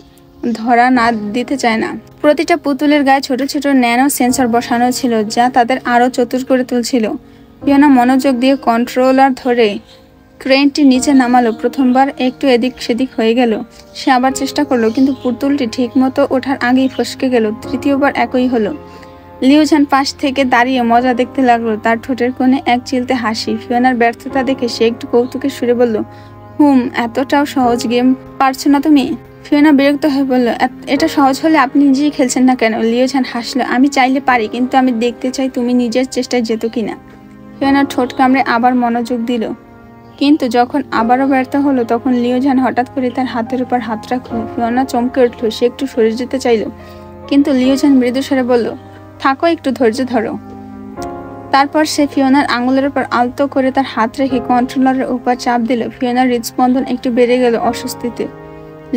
ধরা না দিতে চায় না। প্রতিটা পুতুলের গায়ে ছোট ছোট ন্যানো সেন্সর বসানো ছিল, যা তাদের আরো চতুর করে তুলছিল। ফিওনা মনোযোগ দিয়ে কন্ট্রোলার ধরে ক্রেনটি নিচে নামালো। প্রথমবার একটু এদিক সেদিক হয়ে গেল, সে আবার চেষ্টা করলো, কিন্তু পুতুলটি ঠিক মতো ওঠার আগেই ফসকে গেল। তৃতীয়বার একই হলো। লিউ ঝান পাশ থেকে দাঁড়িয়ে মজা দেখতে লাগলো, তার ঠোঁটের কোণে এক চিলতে হাসি। ফিওনার ব্যর্থতা দেখে সে একটু কৌতুকের সুরে বলল, এতটাও সহজ গেম পারছো না তুমি? ফিওনা বিরক্ত হয়ে বলল, এটা সহজ হলে আপনি নিজেই খেলছেন না কেন? লিউ ঝান হাসলো, আমি চাইলে পারি, কিন্তু আমি দেখতে চাই তুমি নিজের চেষ্টায় যেত কিনা। ফিওনা ঠোঁট কামড়ে আবার মনোযোগ দিল, কিন্তু যখন আবারও ব্যর্থ হলো, তখন লিউ ঝান হঠাৎ করে তার হাতের উপর হাত রাখলো। ফিওনা চমকে উঠল, সে একটু সরে যেতে চাইল, কিন্তু লিউ ঝান মৃদু স্বরে বলল, থাকো, একটু ধৈর্য ধরো। তারপর সে ফিওনার আঙুলের উপর আলতো করে তার হাত রেখে কন্ট্রোলারের উপর চাপ দিল। ফিওনার হৃদস্পন্দন একটু বেড়ে গেল অস্বস্তিতে।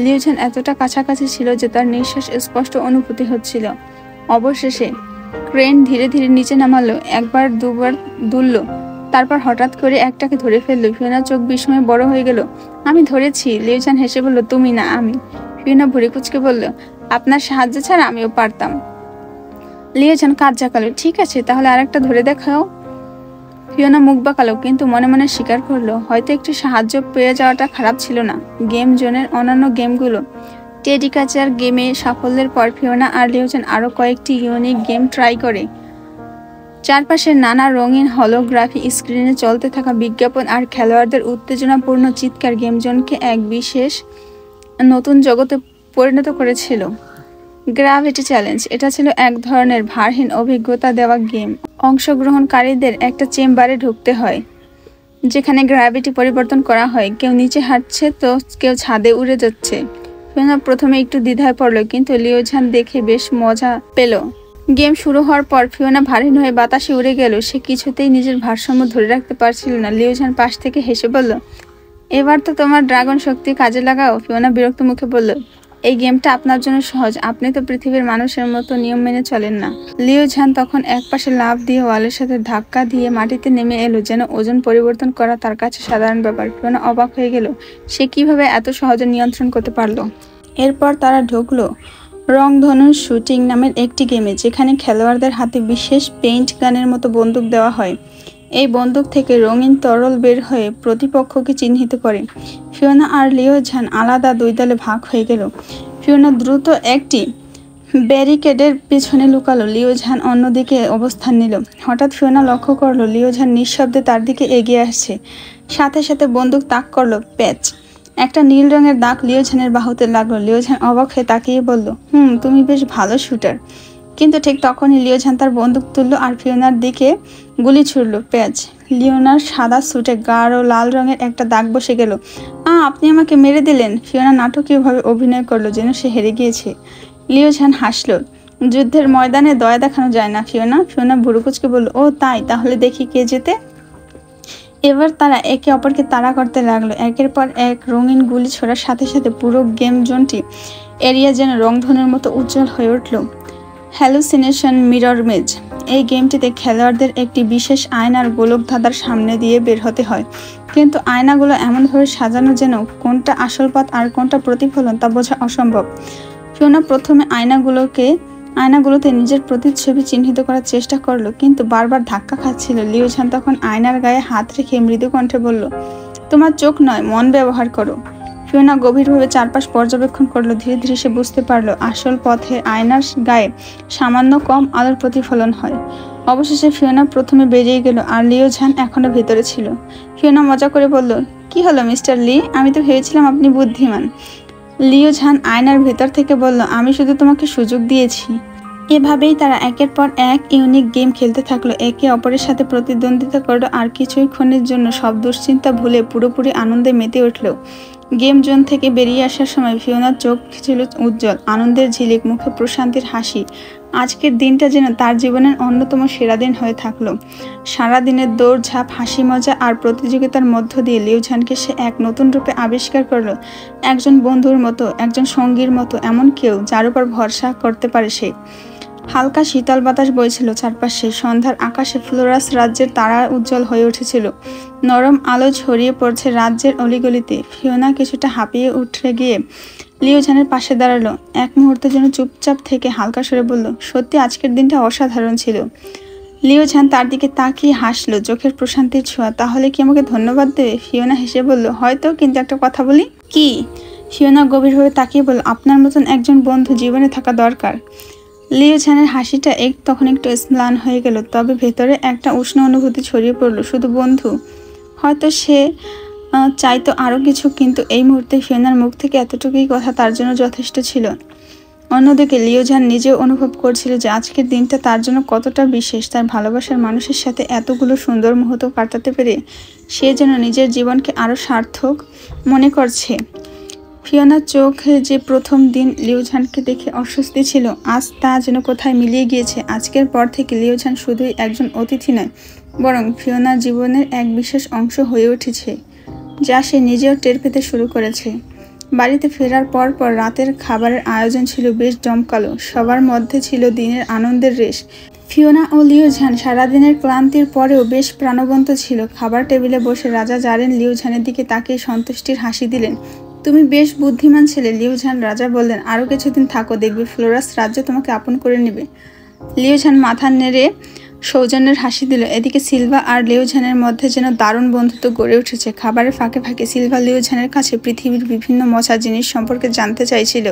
লিউ ঝান এতটা কাছাকাছি ছিল যে তার নিঃশ্বাস স্পষ্ট অনুভূতি হচ্ছিল। অবশেষে ক্রেন ধীরে ধীরে নিচে নামালো, একবার দুবার দুলল, তারপর হঠাৎ করে একটাকে ধরে ফেললো। ফিওনার চোখ বিস্ময়ে বড় হয়ে গেল। আমি ধরেছি। লিউ ঝান হেসে বলল, তুমি না, আমি। ফিওনা ভুড়ি কুচকে বলল, আপনার সাহায্য ছাড়া আমিও পারতাম। লিউ ঝান কাজ জাকালো, ঠিক আছে, তাহলে আরেকটা ধরে দেখাও। ফিওনা মুখ বাঁকালো, কিন্তু মনে মনে স্বীকার করলো, হয়তো একটু সাহায্য পেয়ে যাওয়াটা খারাপ ছিল না। গেম জোনের অন্যান্য গেমগুলো টেডি ক্যাচার গেমে সাফল্যের পর ফিওনা আর লিউ ঝান আরও কয়েকটি ইউনিক গেম ট্রাই করে। চারপাশের নানা রঙিন হলোগ্রাফি স্ক্রিনে চলতে থাকা বিজ্ঞাপন আর খেলোয়াড়দের উত্তেজনাপূর্ণ চিৎকার গেম জোনকে এক বিশেষ নতুন জগতে পরিণত করেছিল। গ্র্যাভিটি চ্যালেঞ্জ, এটা ছিল এক ধরনের ভারহীন অভিজ্ঞতা দেওয়া গেম। অংশগ্রহণকারীদের একটা চেম্বারে ঢুকতে হয় যেখানে গ্র্যাভিটি পরিবর্তন করা হয়। কেউ নিচে হাঁটছে তো কেউ ছাদে উড়ে যাচ্ছে। ফিওনা প্রথমে একটু দ্বিধায় পড়লো, কিন্তু লিওঝান দেখে বেশ মজা পেল। গেম শুরু হওয়ার পর ফিওনা ভারহীন হয়ে বাতাসে উড়ে গেল। সে কিছুতেই নিজের ভারসাম্য ধরে রাখতে পারছিল না। লিওঝান পাশ থেকে হেসে বলল, এবার তো তোমার ড্রাগন শক্তি কাজে লাগাও। ফিওনা বিরক্ত মুখে বলল, এই গেমটা আপনার জন্য সহজ, আপনি তো পৃথিবীর মানুষের মতো নিয়ম মেনে চলেন না। লিওঝান তখন একপাশে লাফ দিয়ে ওয়ালের সাথে ধাক্কা দিয়ে মাটিতে নেমে এলো, যেন ওজন পরিবর্তন করা তার কাছে সাধারণ ব্যাপার। ফিওনা অবাক হয়ে গেল, সে কিভাবে এত সহজে নিয়ন্ত্রণ করতে পারলো। এরপর তারা ঢুকলো রংধনুর শুটিং নামের একটি গেমে, যেখানে খেলোয়াড়দের হাতে বিশেষ পেইন্ট গানের মতো বন্দুক দেওয়া হয়। এই বন্দুক থেকে রঙিন তরল বের হয়ে প্রতিপক্ষকে চিহ্নিত করে। ফিওনা আর লিওঝান আলাদা দুই দলে ভাগ হয়ে গেল। ফিওনা দ্রুত একটি ব্যারিকেডের পেছনে লুকালো, লিওঝান অন্যদিকে অবস্থান নিল। হঠাৎ ফিওনা লক্ষ্য করলো লিওঝান নিঃশব্দে তার দিকে এগিয়ে আসছে। সাথে সাথে বন্দুক তাক করলো। প্যাচ! একটা নীল রঙের দাগ লিওঝানের বাহুতে লাগলো। লিওঝান অবাক হয়ে তাকিয়ে বলল, তুমি বেশ ভালো শুটার। কিন্তু ঠিক তখনই লিওঝান তার বন্দুক তুলল আর ফিওনার দিকে গুলি ছুড়ল। প্যাচ! লিওনার সাদা স্যুটে গাঢ় লাল রঙের একটা দাগ বসে গেল। আপনি আমাকে মেরে দিলেন। ফিওনা নাটকীয়ভাবে অভিনয় করলো যেন সে হেরে গিয়েছে। লিওঝান হাসল। যুদ্ধের ময়দানে দয়া দেখানো যায় না ফিওনা। ফিওনা ভুরুকুচকে বলল, ও তাই, তাহলে দেখি কে জেতে। এবার তারা একে অপরকে তাড়া করতে লাগলো। একের পর এক রঙিন গুলি ছোড়ার সাথে সাথে পুরো গেম জোনটি এরিয়া যেন রংধনুর মতো উজ্জ্বল হয়ে উঠল। হ্যালুসিনেশন মিরর মেজ, এই গেমটিতে খেলোয়াড়দের একটি বিশেষ আয়নার গোলক ধাঁধার সামনে দিয়ে বের হতে হয়, কিন্তু আয়নাগুলো এমনভাবে সাজানো যেন কোনটা আসল পথ আর কোনটা প্রতিফলন তা বোঝা অসম্ভব। ফিওনা প্রথমে আয়নাগুলোতে নিজের প্রতিচ্ছবি চিহ্নিত করার চেষ্টা করলো, কিন্তু বারবার ধাক্কা খাচ্ছিল। লিওঝান তখন আয়নার গায়ে হাত রেখে মৃদু কণ্ঠে বলল, তোমার চোখ নয়, মন ব্যবহার করো। ফিওনা গভীরভাবে চারপাশ পর্যবেক্ষণ করলো। ধীরে ধীরে সে বুঝতে পারলো আসল পথে আয়নার গায়ে সামান্য কম আলোর প্রতিফলন হয়। অবশেষে ফিওনা প্রথমে বেরিয়ে গেল আর লিওঝান এখনো ভেতরে ছিল। ফিওনা মজা করে বলল, কি হলো মিস্টার লি, আমি তো ভেবেছিলাম আপনি বুদ্ধিমান। লিওঝান আয়নার ভেতর থেকে বলল, আমি শুধু তোমাকে সুযোগ দিয়েছি। এভাবেই তারা একের পর এক ইউনিক গেম খেলতে থাকলো, একে অপরের সাথে প্রতিদ্বন্দ্বিতা করলো আর কিছুই ক্ষণের জন্য সব দুশ্চিন্তা ভুলে পুরোপুরি আনন্দে মেতে উঠল। গেম জোন থেকে বেরিয়ে আসার সময় ফিওনার চোখ ছিল উজ্জ্বল, আনন্দের ঝিলিক, মুখে প্রশান্তির হাসি। আজকের দিনটা যেন তার জীবনের অন্যতম সেরা দিন হয়ে থাকলো। সারা দিনের দৌড়ঝাঁপ, হাসি মজা আর প্রতিযোগিতার মধ্য দিয়ে লিওঝানকে সে এক নতুন রূপে আবিষ্কার করলো। একজন বন্ধুর মতো, একজন সঙ্গীর মতো, এমন কেউ যার উপর ভরসা করতে পারে সে। হালকা শীতল বাতাস বইছিল চারপাশে। সন্ধ্যার আকাশে ফ্লোরাস রাজ্যের তারা উজ্জ্বল হয়ে উঠেছিল। নরম আলো ছড়িয়ে পড়ছে রাজ্যের অলিগলিতে। ফিওনা কিছুটা হাঁপিয়ে উঠে গিয়ে লিওঝানের পাশে দাঁড়ালো। এক মুহূর্তের জন্য চুপচাপ থেকে হালকা সরে বলল, সত্যি আজকের দিনটা অসাধারণ ছিল। লিওঝান তার দিকে তাকিয়ে হাসলো, চোখের প্রশান্তির ছোঁয়া। তাহলে কি আমাকে ধন্যবাদ দেবে? ফিওনা হেসে বলল, হয়তো, কিন্তু একটা কথা বলি। কি? ফিওনা গভীরভাবে তাকিয়ে বলল, আপনার মতন একজন বন্ধু জীবনে থাকা দরকার। লিওঝানের হাসিটা তখন একটু ম্লান হয়ে গেল, তবে ভেতরে একটা উষ্ণ অনুভূতি ছড়িয়ে পড়লো। শুধু বন্ধু? হয়তো সে চাইতো আরও কিছু, কিন্তু এই মুহূর্তে ফিওনার মুখ থেকে এতটুকুই কথা তার জন্য যথেষ্ট ছিল। অন্যদিকে লিওঝান নিজেও অনুভব করছিল যে আজকের দিনটা তার জন্য কতটা বিশেষ। তার ভালোবাসার মানুষের সাথে এতগুলো সুন্দর মুহূর্ত কাটাতে পেরে সে যেন নিজের জীবনকে আরও সার্থক মনে করছে। ফিওনার চোখে যে প্রথম দিন লিওঝানকে দেখে অস্বস্তি ছিল, আজ তা যেন কোথায় মিলিয়ে গিয়েছে। আজকের পর থেকে লিওঝান শুধুই একজন অতিথি নয়, বরং ফিওনার জীবনের এক বিশেষ অংশ হয়ে উঠেছে, যা সে নিজেও টের পেতে শুরু করেছে। বাড়িতে ফেরার পর রাতের খাবারের আয়োজন ছিল বেশ জমকালো। সবার মধ্যে ছিল দিনের আনন্দের রেশ। ফিওনা ও লিওঝান সারাদিনের ক্লান্তির পরেও বেশ প্রাণবন্ত ছিল। খাবার টেবিলে বসে রাজা জারেন লিওঝানের দিকে তাকিয়ে সন্তুষ্টির হাসি দিলেন। তুমি বেশ বুদ্ধিমান ছেলে লিওঝান, রাজা বললেন। আরও কিছুদিন থাকো, দেখবে ফ্লোরাস রাজ্য তোমাকে আপন করে নেবে। লিওঝান মাথা নেড়ে সৌজন্যের হাসি দিল। এদিকে সিলভা আর লিওঝানের মধ্যে যেন দারুণ বন্ধুত্ব গড়ে উঠেছে। খাবারের ফাঁকে ফাঁকে সিলভা লিওঝানের কাছে পৃথিবীর বিভিন্ন মজার জিনিস সম্পর্কে জানতে চাইছিল,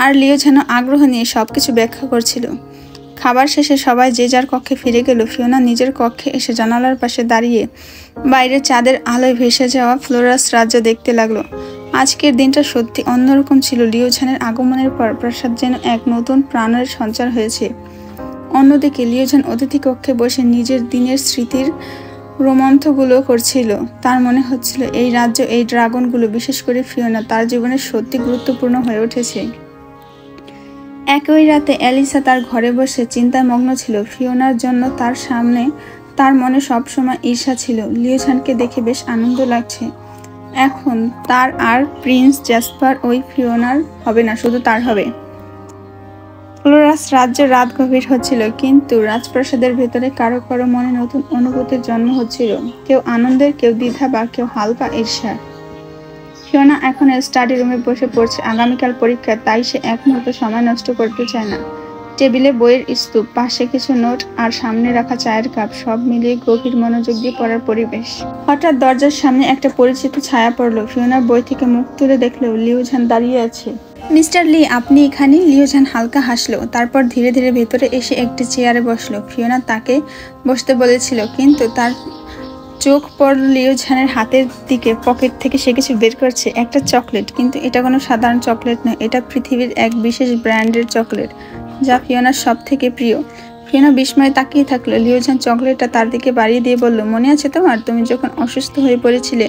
আর লিওঝানও আগ্রহ নিয়ে সবকিছু ব্যাখ্যা করছিল। খাবার শেষে সবাই যে যার কক্ষে ফিরে গেল। ফিওনা নিজের কক্ষে এসে জানালার পাশে দাঁড়িয়ে বাইরে চাঁদের আলোয় ভেসে যাওয়া ফ্লোরাস রাজ্য দেখতে লাগলো। আজকের দিনটা সত্যি অন্যরকম ছিল। লিওঝানের আগমনের পর প্রাসাদ যেন এক নতুন প্রাণের সঞ্চার হয়েছে। অন্যদিকে লিওঝান অতিথি কক্ষে বসে নিজের দিনের স্মৃতির রোমন্থগুলো করছিল। তার মনে হচ্ছিল এই রাজ্য, এই ড্রাগনগুলো, বিশেষ করে ফিওনা তার জীবনে সত্যি গুরুত্বপূর্ণ হয়ে উঠেছে। একই রাতে অ্যালিসা তার ঘরে বসে চিন্তায় মগ্ন ছিল ফিওনার জন্য। তার মনে সবসময় ঈর্ষা ছিল। লিওঝানকে দেখে বেশ আনন্দ লাগছে। এখন তার আর প্রিন্স জ্যাসপার ওই ফিওনার হবে না, শুধু তার হবে। ফ্লোরাস রাজ্যে রাত গভীর হচ্ছিল, কিন্তু রাজপ্রাসাদের ভেতরে কারো কারো মনে নতুন অনুভূতির জন্ম হচ্ছিল। কেউ আনন্দের, কেউ দ্বিধা, বা কেউ হালকা ঈর্ষা। ফিওনা এখন স্টাডি রুমে বসে পড়ছে। আগামীকাল পরীক্ষা, তাই সে এক মুহূর্ত সময় নষ্ট করতে চায় না। টেবিলে বইয়ের স্তূপ, পাশে কিছু নোট আর সামনে রাখা চায়ের কাপ, সব মিলিয়ে গভীর মনোযোগ দিয়ে পড়ার পরিবেশ। হঠাৎ দরজার সামনে একটা পরিচিত ছায়া পড়ল। ফিওনার বই থেকে মুখ তুলে দেখলো লিওঝান দাঁড়িয়ে আছে। মিস্টার লি, আপনি এখানে? লিওঝান হালকা হাসলো, তারপর ধীরে ধীরে ভেতরে এসে একটি চেয়ারে বসলো। ফিওনা তাকে বসতে বলেছিল, কিন্তু তার চোখ পড়ল লিওঝানের হাতের দিকে। পকেট থেকে সে কিছু বের করছে, একটা চকলেট। কিন্তু এটা কোনো সাধারণ চকলেট নয়, এটা পৃথিবীর এক বিশেষ ব্র্যান্ডের চকলেট, যা ফিওনার সব থেকে প্রিয়। ফিওনা বিস্ময়ে তাকিয়ে থাকলো। লিওঝান চকলেটটা তার দিকে বাড়িয়ে দিয়ে বলল, মনে আছে তোমার, তুমি যখন অসুস্থ হয়ে পড়েছিলে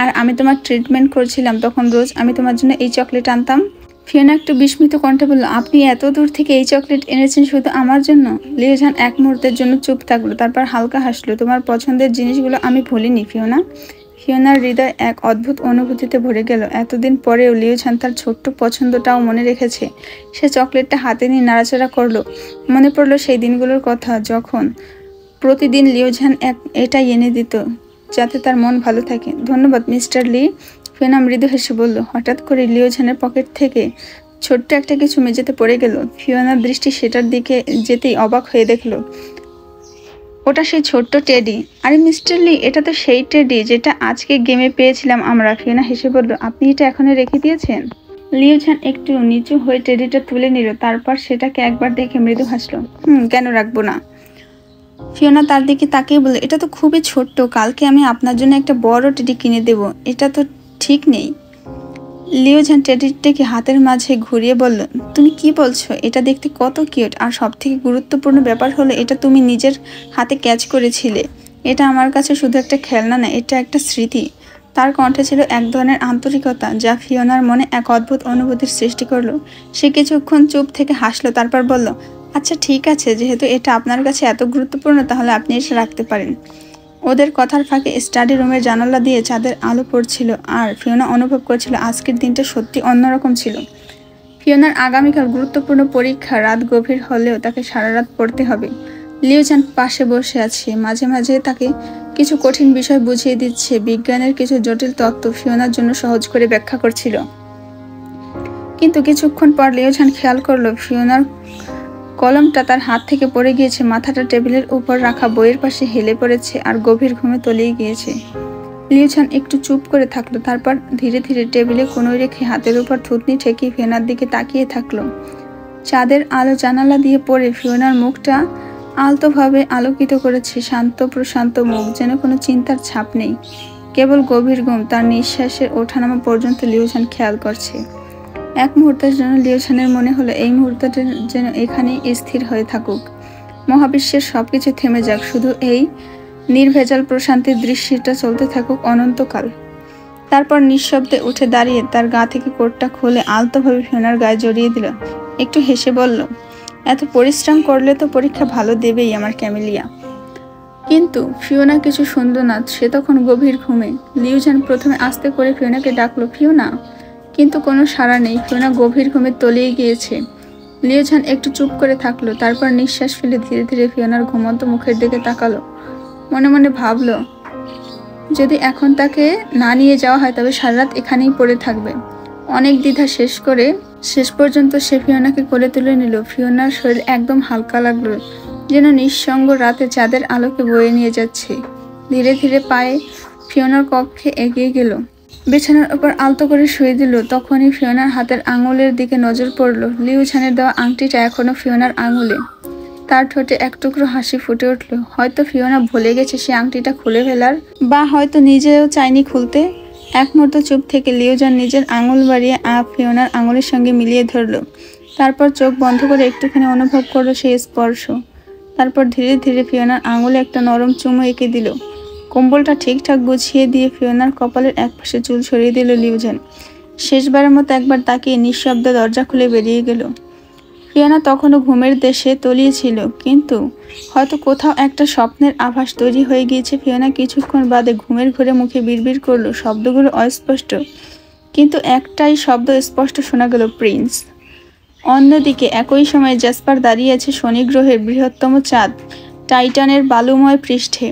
আর আমি তোমার ট্রিটমেন্ট করছিলাম, তখন রোজ আমি তোমার জন্য এই চকলেট আনতাম? ফিওনা একটু বিস্মিত কণ্ঠে বলল, আপনি এত দূর থেকে এই চকলেট এনেছেন শুধু আমার জন্য? লিওঝান এক মুহূর্তের জন্য চুপ থাকলো, তারপর হালকা হাসলো। তোমার পছন্দের জিনিসগুলো আমি ভুলিনি ফিওনা। ফিওনার হৃদয় এক অদ্ভুত অনুভূতিতে ভরে গেল। এতদিন পরেও লিওঝান তার ছোট্ট পছন্দটাও মনে রেখেছে। সে চকলেটটা হাতে নিয়ে নাড়াচাড়া করলো। মনে পড়লো সেই দিনগুলোর কথা, যখন প্রতিদিন লিওঝান এটাই এনে দিত, যাতে তার মন ভালো থাকে। ধন্যবাদ মিস্টার লি, ফিওনা মৃদু হেসে বলল। হঠাৎ করে লিওঝানের পকেট থেকে ছোট্ট একটা কিছু মেঝেতে পড়ে গেল। ফিওনার দৃষ্টি সেটার দিকে যেতেই অবাক হয়ে দেখলো ওটা সেই ছোট্ট টেডি। আরে মিস্টার লি, এটা তো সেই টেডি যেটা আজকে গেমে পেয়েছিলাম আমরা। ফিওনা হেসে বলল, আপনি এটা এখনো রেখে দিয়েছেন? লিওঝান একটু নিচু হয়ে টেডিটা তুলে নিল, তারপর সেটাকে একবার দেখে মৃদু হাসলো। কেন রাখবো না? ফিওনা তার দিকে তাকিয়ে বলল, এটা তো খুবই ছোট্ট, কালকে আমি আপনার জন্য একটা বড় টেডি কিনে দেব। এটা তো ঠিক নেই। লিওঝান টেডিটাকে হাতের মাঝে ঘুরিয়ে বলল, তুমি কি বলছো? এটা দেখতে কত কিউট, আর সব থেকে গুরুত্বপূর্ণ ব্যাপার হলো এটা তুমি নিজের হাতে ক্যাচ করেছিলে। এটা আমার কাছে শুধু একটা খেলনা না, এটা একটা স্মৃতি। তার কণ্ঠে ছিল এক ধরনের আন্তরিকতা, যা ফিওনার মনে এক অদ্ভুত অনুভূতির সৃষ্টি করলো। সে কিছুক্ষণ চুপ থেকে হাসলো, তারপর বলল, আচ্ছা ঠিক আছে, যেহেতু এটা আপনার কাছে এত গুরুত্বপূর্ণ, তাহলে আপনি এসে রাখতে পারেন। ওদের কথার ফাঁকে স্টাডি রুমের জানালা দিয়ে চাঁদের আলো পড়ছিল, আর ফিওনা অনুভব করছিল আজকের দিনটা সত্যি অন্যরকম ছিল। ফিওনার আগামীকাল গুরুত্বপূর্ণ পরীক্ষা। রাত গভীর হলেও তাকে সারা রাত পড়তে হবে। লিওঝান পাশে বসে আছে, মাঝে মাঝে তাকে কিছু কঠিন বিষয় বুঝিয়ে দিচ্ছে। বিজ্ঞানের কিছু জটিল তত্ত্ব ফিওনার জন্য সহজ করে ব্যাখ্যা করছিল। কিন্তু কিছুক্ষণ পর লিওঝান খেয়াল করলো ফিওনার কলমটা তার হাত থেকে পড়ে গিয়েছে। মাথাটা টেবিলের উপর রাখা বইয়ের পাশে হেলে পড়েছে আর গভীর ঘুমে তলিয়ে গিয়েছে। লিওঝান একটু চুপ করে থাকলো, তারপর ধীরে ধীরে টেবিলে কোনোই রেখে হাতের উপর থুতনি ঠেকিয়ে ফিওনার দিকে তাকিয়ে থাকলো। চাঁদের আলো জানালা দিয়ে পড়ে ফিওনার মুখটা আলতোভাবে আলোকিত করেছে। শান্ত প্রশান্ত মুখ, যেন কোনো চিন্তার ছাপ নেই, কেবল গভীর ঘুম। তার নিঃশ্বাসের ওঠানামা পর্যন্ত লিওঝান খেয়াল করছে। এক মুহূর্তের জন্য লিওঝানের মনে হলো এই মুহূর্তটা যেন এখানেই স্থির হয়ে থাকুক। মহাবিশ্বের সবকিছু থেমে যাক, শুধু এই নির্ভেজাল প্রশান্তির দৃশ্যটা চলতে থাকুক অনন্তকাল। তারপর নিঃশব্দে উঠে দাঁড়িয়ে তার গা থেকে কোটটা খুলে আলতোভাবে ফিওনার গায়ে জড়িয়ে দিল। একটু হেসে বলল, এত পরিশ্রম করলে তো পরীক্ষা ভালো দেবেই আমার ক্যামেলিয়া। কিন্তু ফিওনা কিছু শুনল না, সে তখন গভীর ঘুমে। লিওঝান প্রথমে আস্তে করে ফিওনাকে ডাকলো, ফিওনা, কিন্তু কোনো সাড়া নেই। ফিওনা গভীর ঘুমে তলিয়ে গিয়েছে। লিওঝান একটু চুপ করে থাকলো, তারপর নিঃশ্বাস ফেলে ধীরে ধীরে ফিওনার ঘুমন্ত মুখের দিকে তাকালো। মনে মনে ভাবলো, যদি এখন তাকে না নিয়ে যাওয়া হয় তবে সারা রাত এখানেই পড়ে থাকবে। অনেক দ্বিধা শেষ পর্যন্ত সে ফিওনাকে কোলে তুলে নিল। ফিওনার শরীর একদম হালকা লাগলো, যেন নিঃসঙ্গ রাতে চাঁদের আলোকে বয়ে নিয়ে যাচ্ছে। ধীরে ধীরে পায়ে ফিওনার কক্ষে এগিয়ে গেল, বিছানার উপর আলতো করে শুয়ে দিল। তখনই ফিওনার হাতের আঙুলের দিকে নজর পড়ল। লিওঝানের দেওয়া আংটিটা এখনো ফিওনার আঙুলে। তার ঠোঁটে এক টুকরো হাসি ফুটে উঠল। হয়তো ফিওনা ভুলে গেছে সে আংটিটা খুলে ফেলার, বা হয়তো নিজেও চায়নি খুলতে। এক মুহূর্ত চুপ থেকে লিওজান নিজের আঙুল বাড়িয়ে ফিওনার আঙুলের সঙ্গে মিলিয়ে ধরল। তারপর চোখ বন্ধ করে একটুখানি অনুভব করলো সেই স্পর্শ। তারপর ধীরে ধীরে ফিওনার আঙুলে একটা নরম চুমু এঁকে দিল। কম্বলটা ঠিকঠাক গুছিয়ে দিয়ে ফিওনার কপালের একপাশে চুল সরিয়ে দিল লিওজান। শেষবারের মতো একবার তাকিয়ে নিঃশব্দে দরজা খুলে বেরিয়ে গেল। ফিওনা তখনও ঘুমের দেশে তলিয়ে ছিল, কিন্তু হয়তো কোথাও একটা স্বপ্নের আভাস তৈরি হয়ে গিয়েছে। ফিওনা কিছুক্ষণ বাদে ঘুমের ঘোরে মুখে বিড়বিড় করলো। শব্দগুলো অস্পষ্ট, কিন্তু একটাই শব্দ স্পষ্ট শোনা গেল, প্রিন্স। অন্যদিকে একই সময়ে জ্যাসপার দাঁড়িয়ে আছে শনি গ্রহের বৃহত্তম চাঁদ টাইটানের বালুময় পৃষ্ঠে।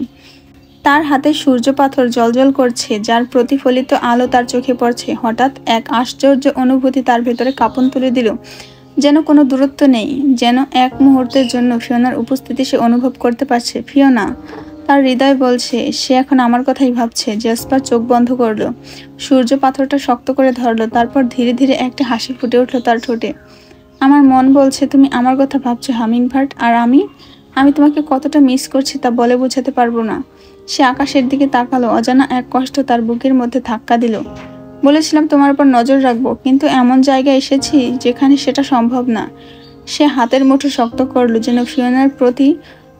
তার হাতে সূর্য পাথর জ্বলজ্বল করছে, যার প্রতিফলিত আলো তার চোখে পড়ছে। হঠাৎ এক আশ্চর্য অনুভূতি তার ভেতরে কাঁপন তুলে দিল। যেন কোনো দূরত্ব নেই, যেন এক মুহূর্তের জন্য ফিওনার উপস্থিতি সে অনুভব করতে পারছে। ফিওনা, তার হৃদয় বলছে সে এখন আমার কথাই ভাবছে। জ্যাসপার চোখ বন্ধ করলো, সূর্য পাথরটা শক্ত করে ধরলো, তারপর ধীরে ধীরে একটা হাসি ফুটে উঠল তার ঠোঁটে। আমার মন বলছে তুমি আমার কথা ভাবছো হামিংবার্ড, আর আমি তোমাকে কতটা মিস করছি তা বলে বোঝাতে পারবো না। সে আকাশের দিকে তাকালো। অজানা এক কষ্ট তার বুকের মধ্যে ধাক্কা দিল। বলেছিলাম তোমার উপর নজর রাখবো, কিন্তু এমন জায়গায় এসেছি যেখানে সেটা সম্ভব না। সে হাতের মুঠো শক্ত করলো, যেন ফিওনার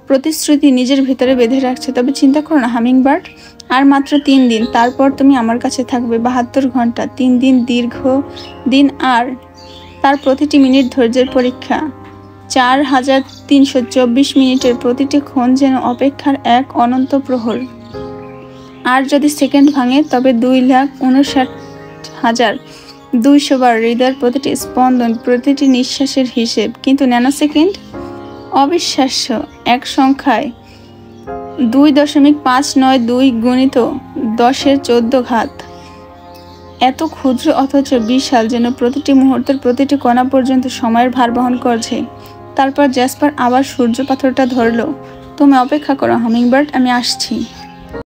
প্রতিশ্রুতি নিজের ভেতরে বেঁধে রাখছে। তবে চিন্তা করো না হামিংবার্ড, আর মাত্র 3 দিন, তারপর তুমি আমার কাছে থাকবে 72 ঘন্টা। 3 দিন দীর্ঘ দিন, আর তার প্রতিটি মিনিট ধৈর্যের পরীক্ষা। 4324 মিনিটের প্রতিটি ক্ষণ যেন অপেক্ষার এক অনন্ত প্রহর। আর যদি সেকেন্ড ভাঙে, তবে 2,59,200 বার হৃদয়ের প্রতিটি স্পন্দন, প্রতিটি নিঃশ্বাসের হিসেব। কিন্তু ন্যানো সেকেন্ড, অবিশ্বাস্য এক সংখ্যায় 2.592 গুণিত 10-এর 14 ঘাত। এত ক্ষুদ্র অথচ বিশাল, যেন প্রতিটি মুহূর্তের প্রতিটি কণা পর্যন্ত সময়ের ভার বহন করছে। তারপর জ্যাসপার আবার সূর্য পাথরটা ধরলো। তুমি অপেক্ষা করো হামিংবার্ড, আমি আসছি।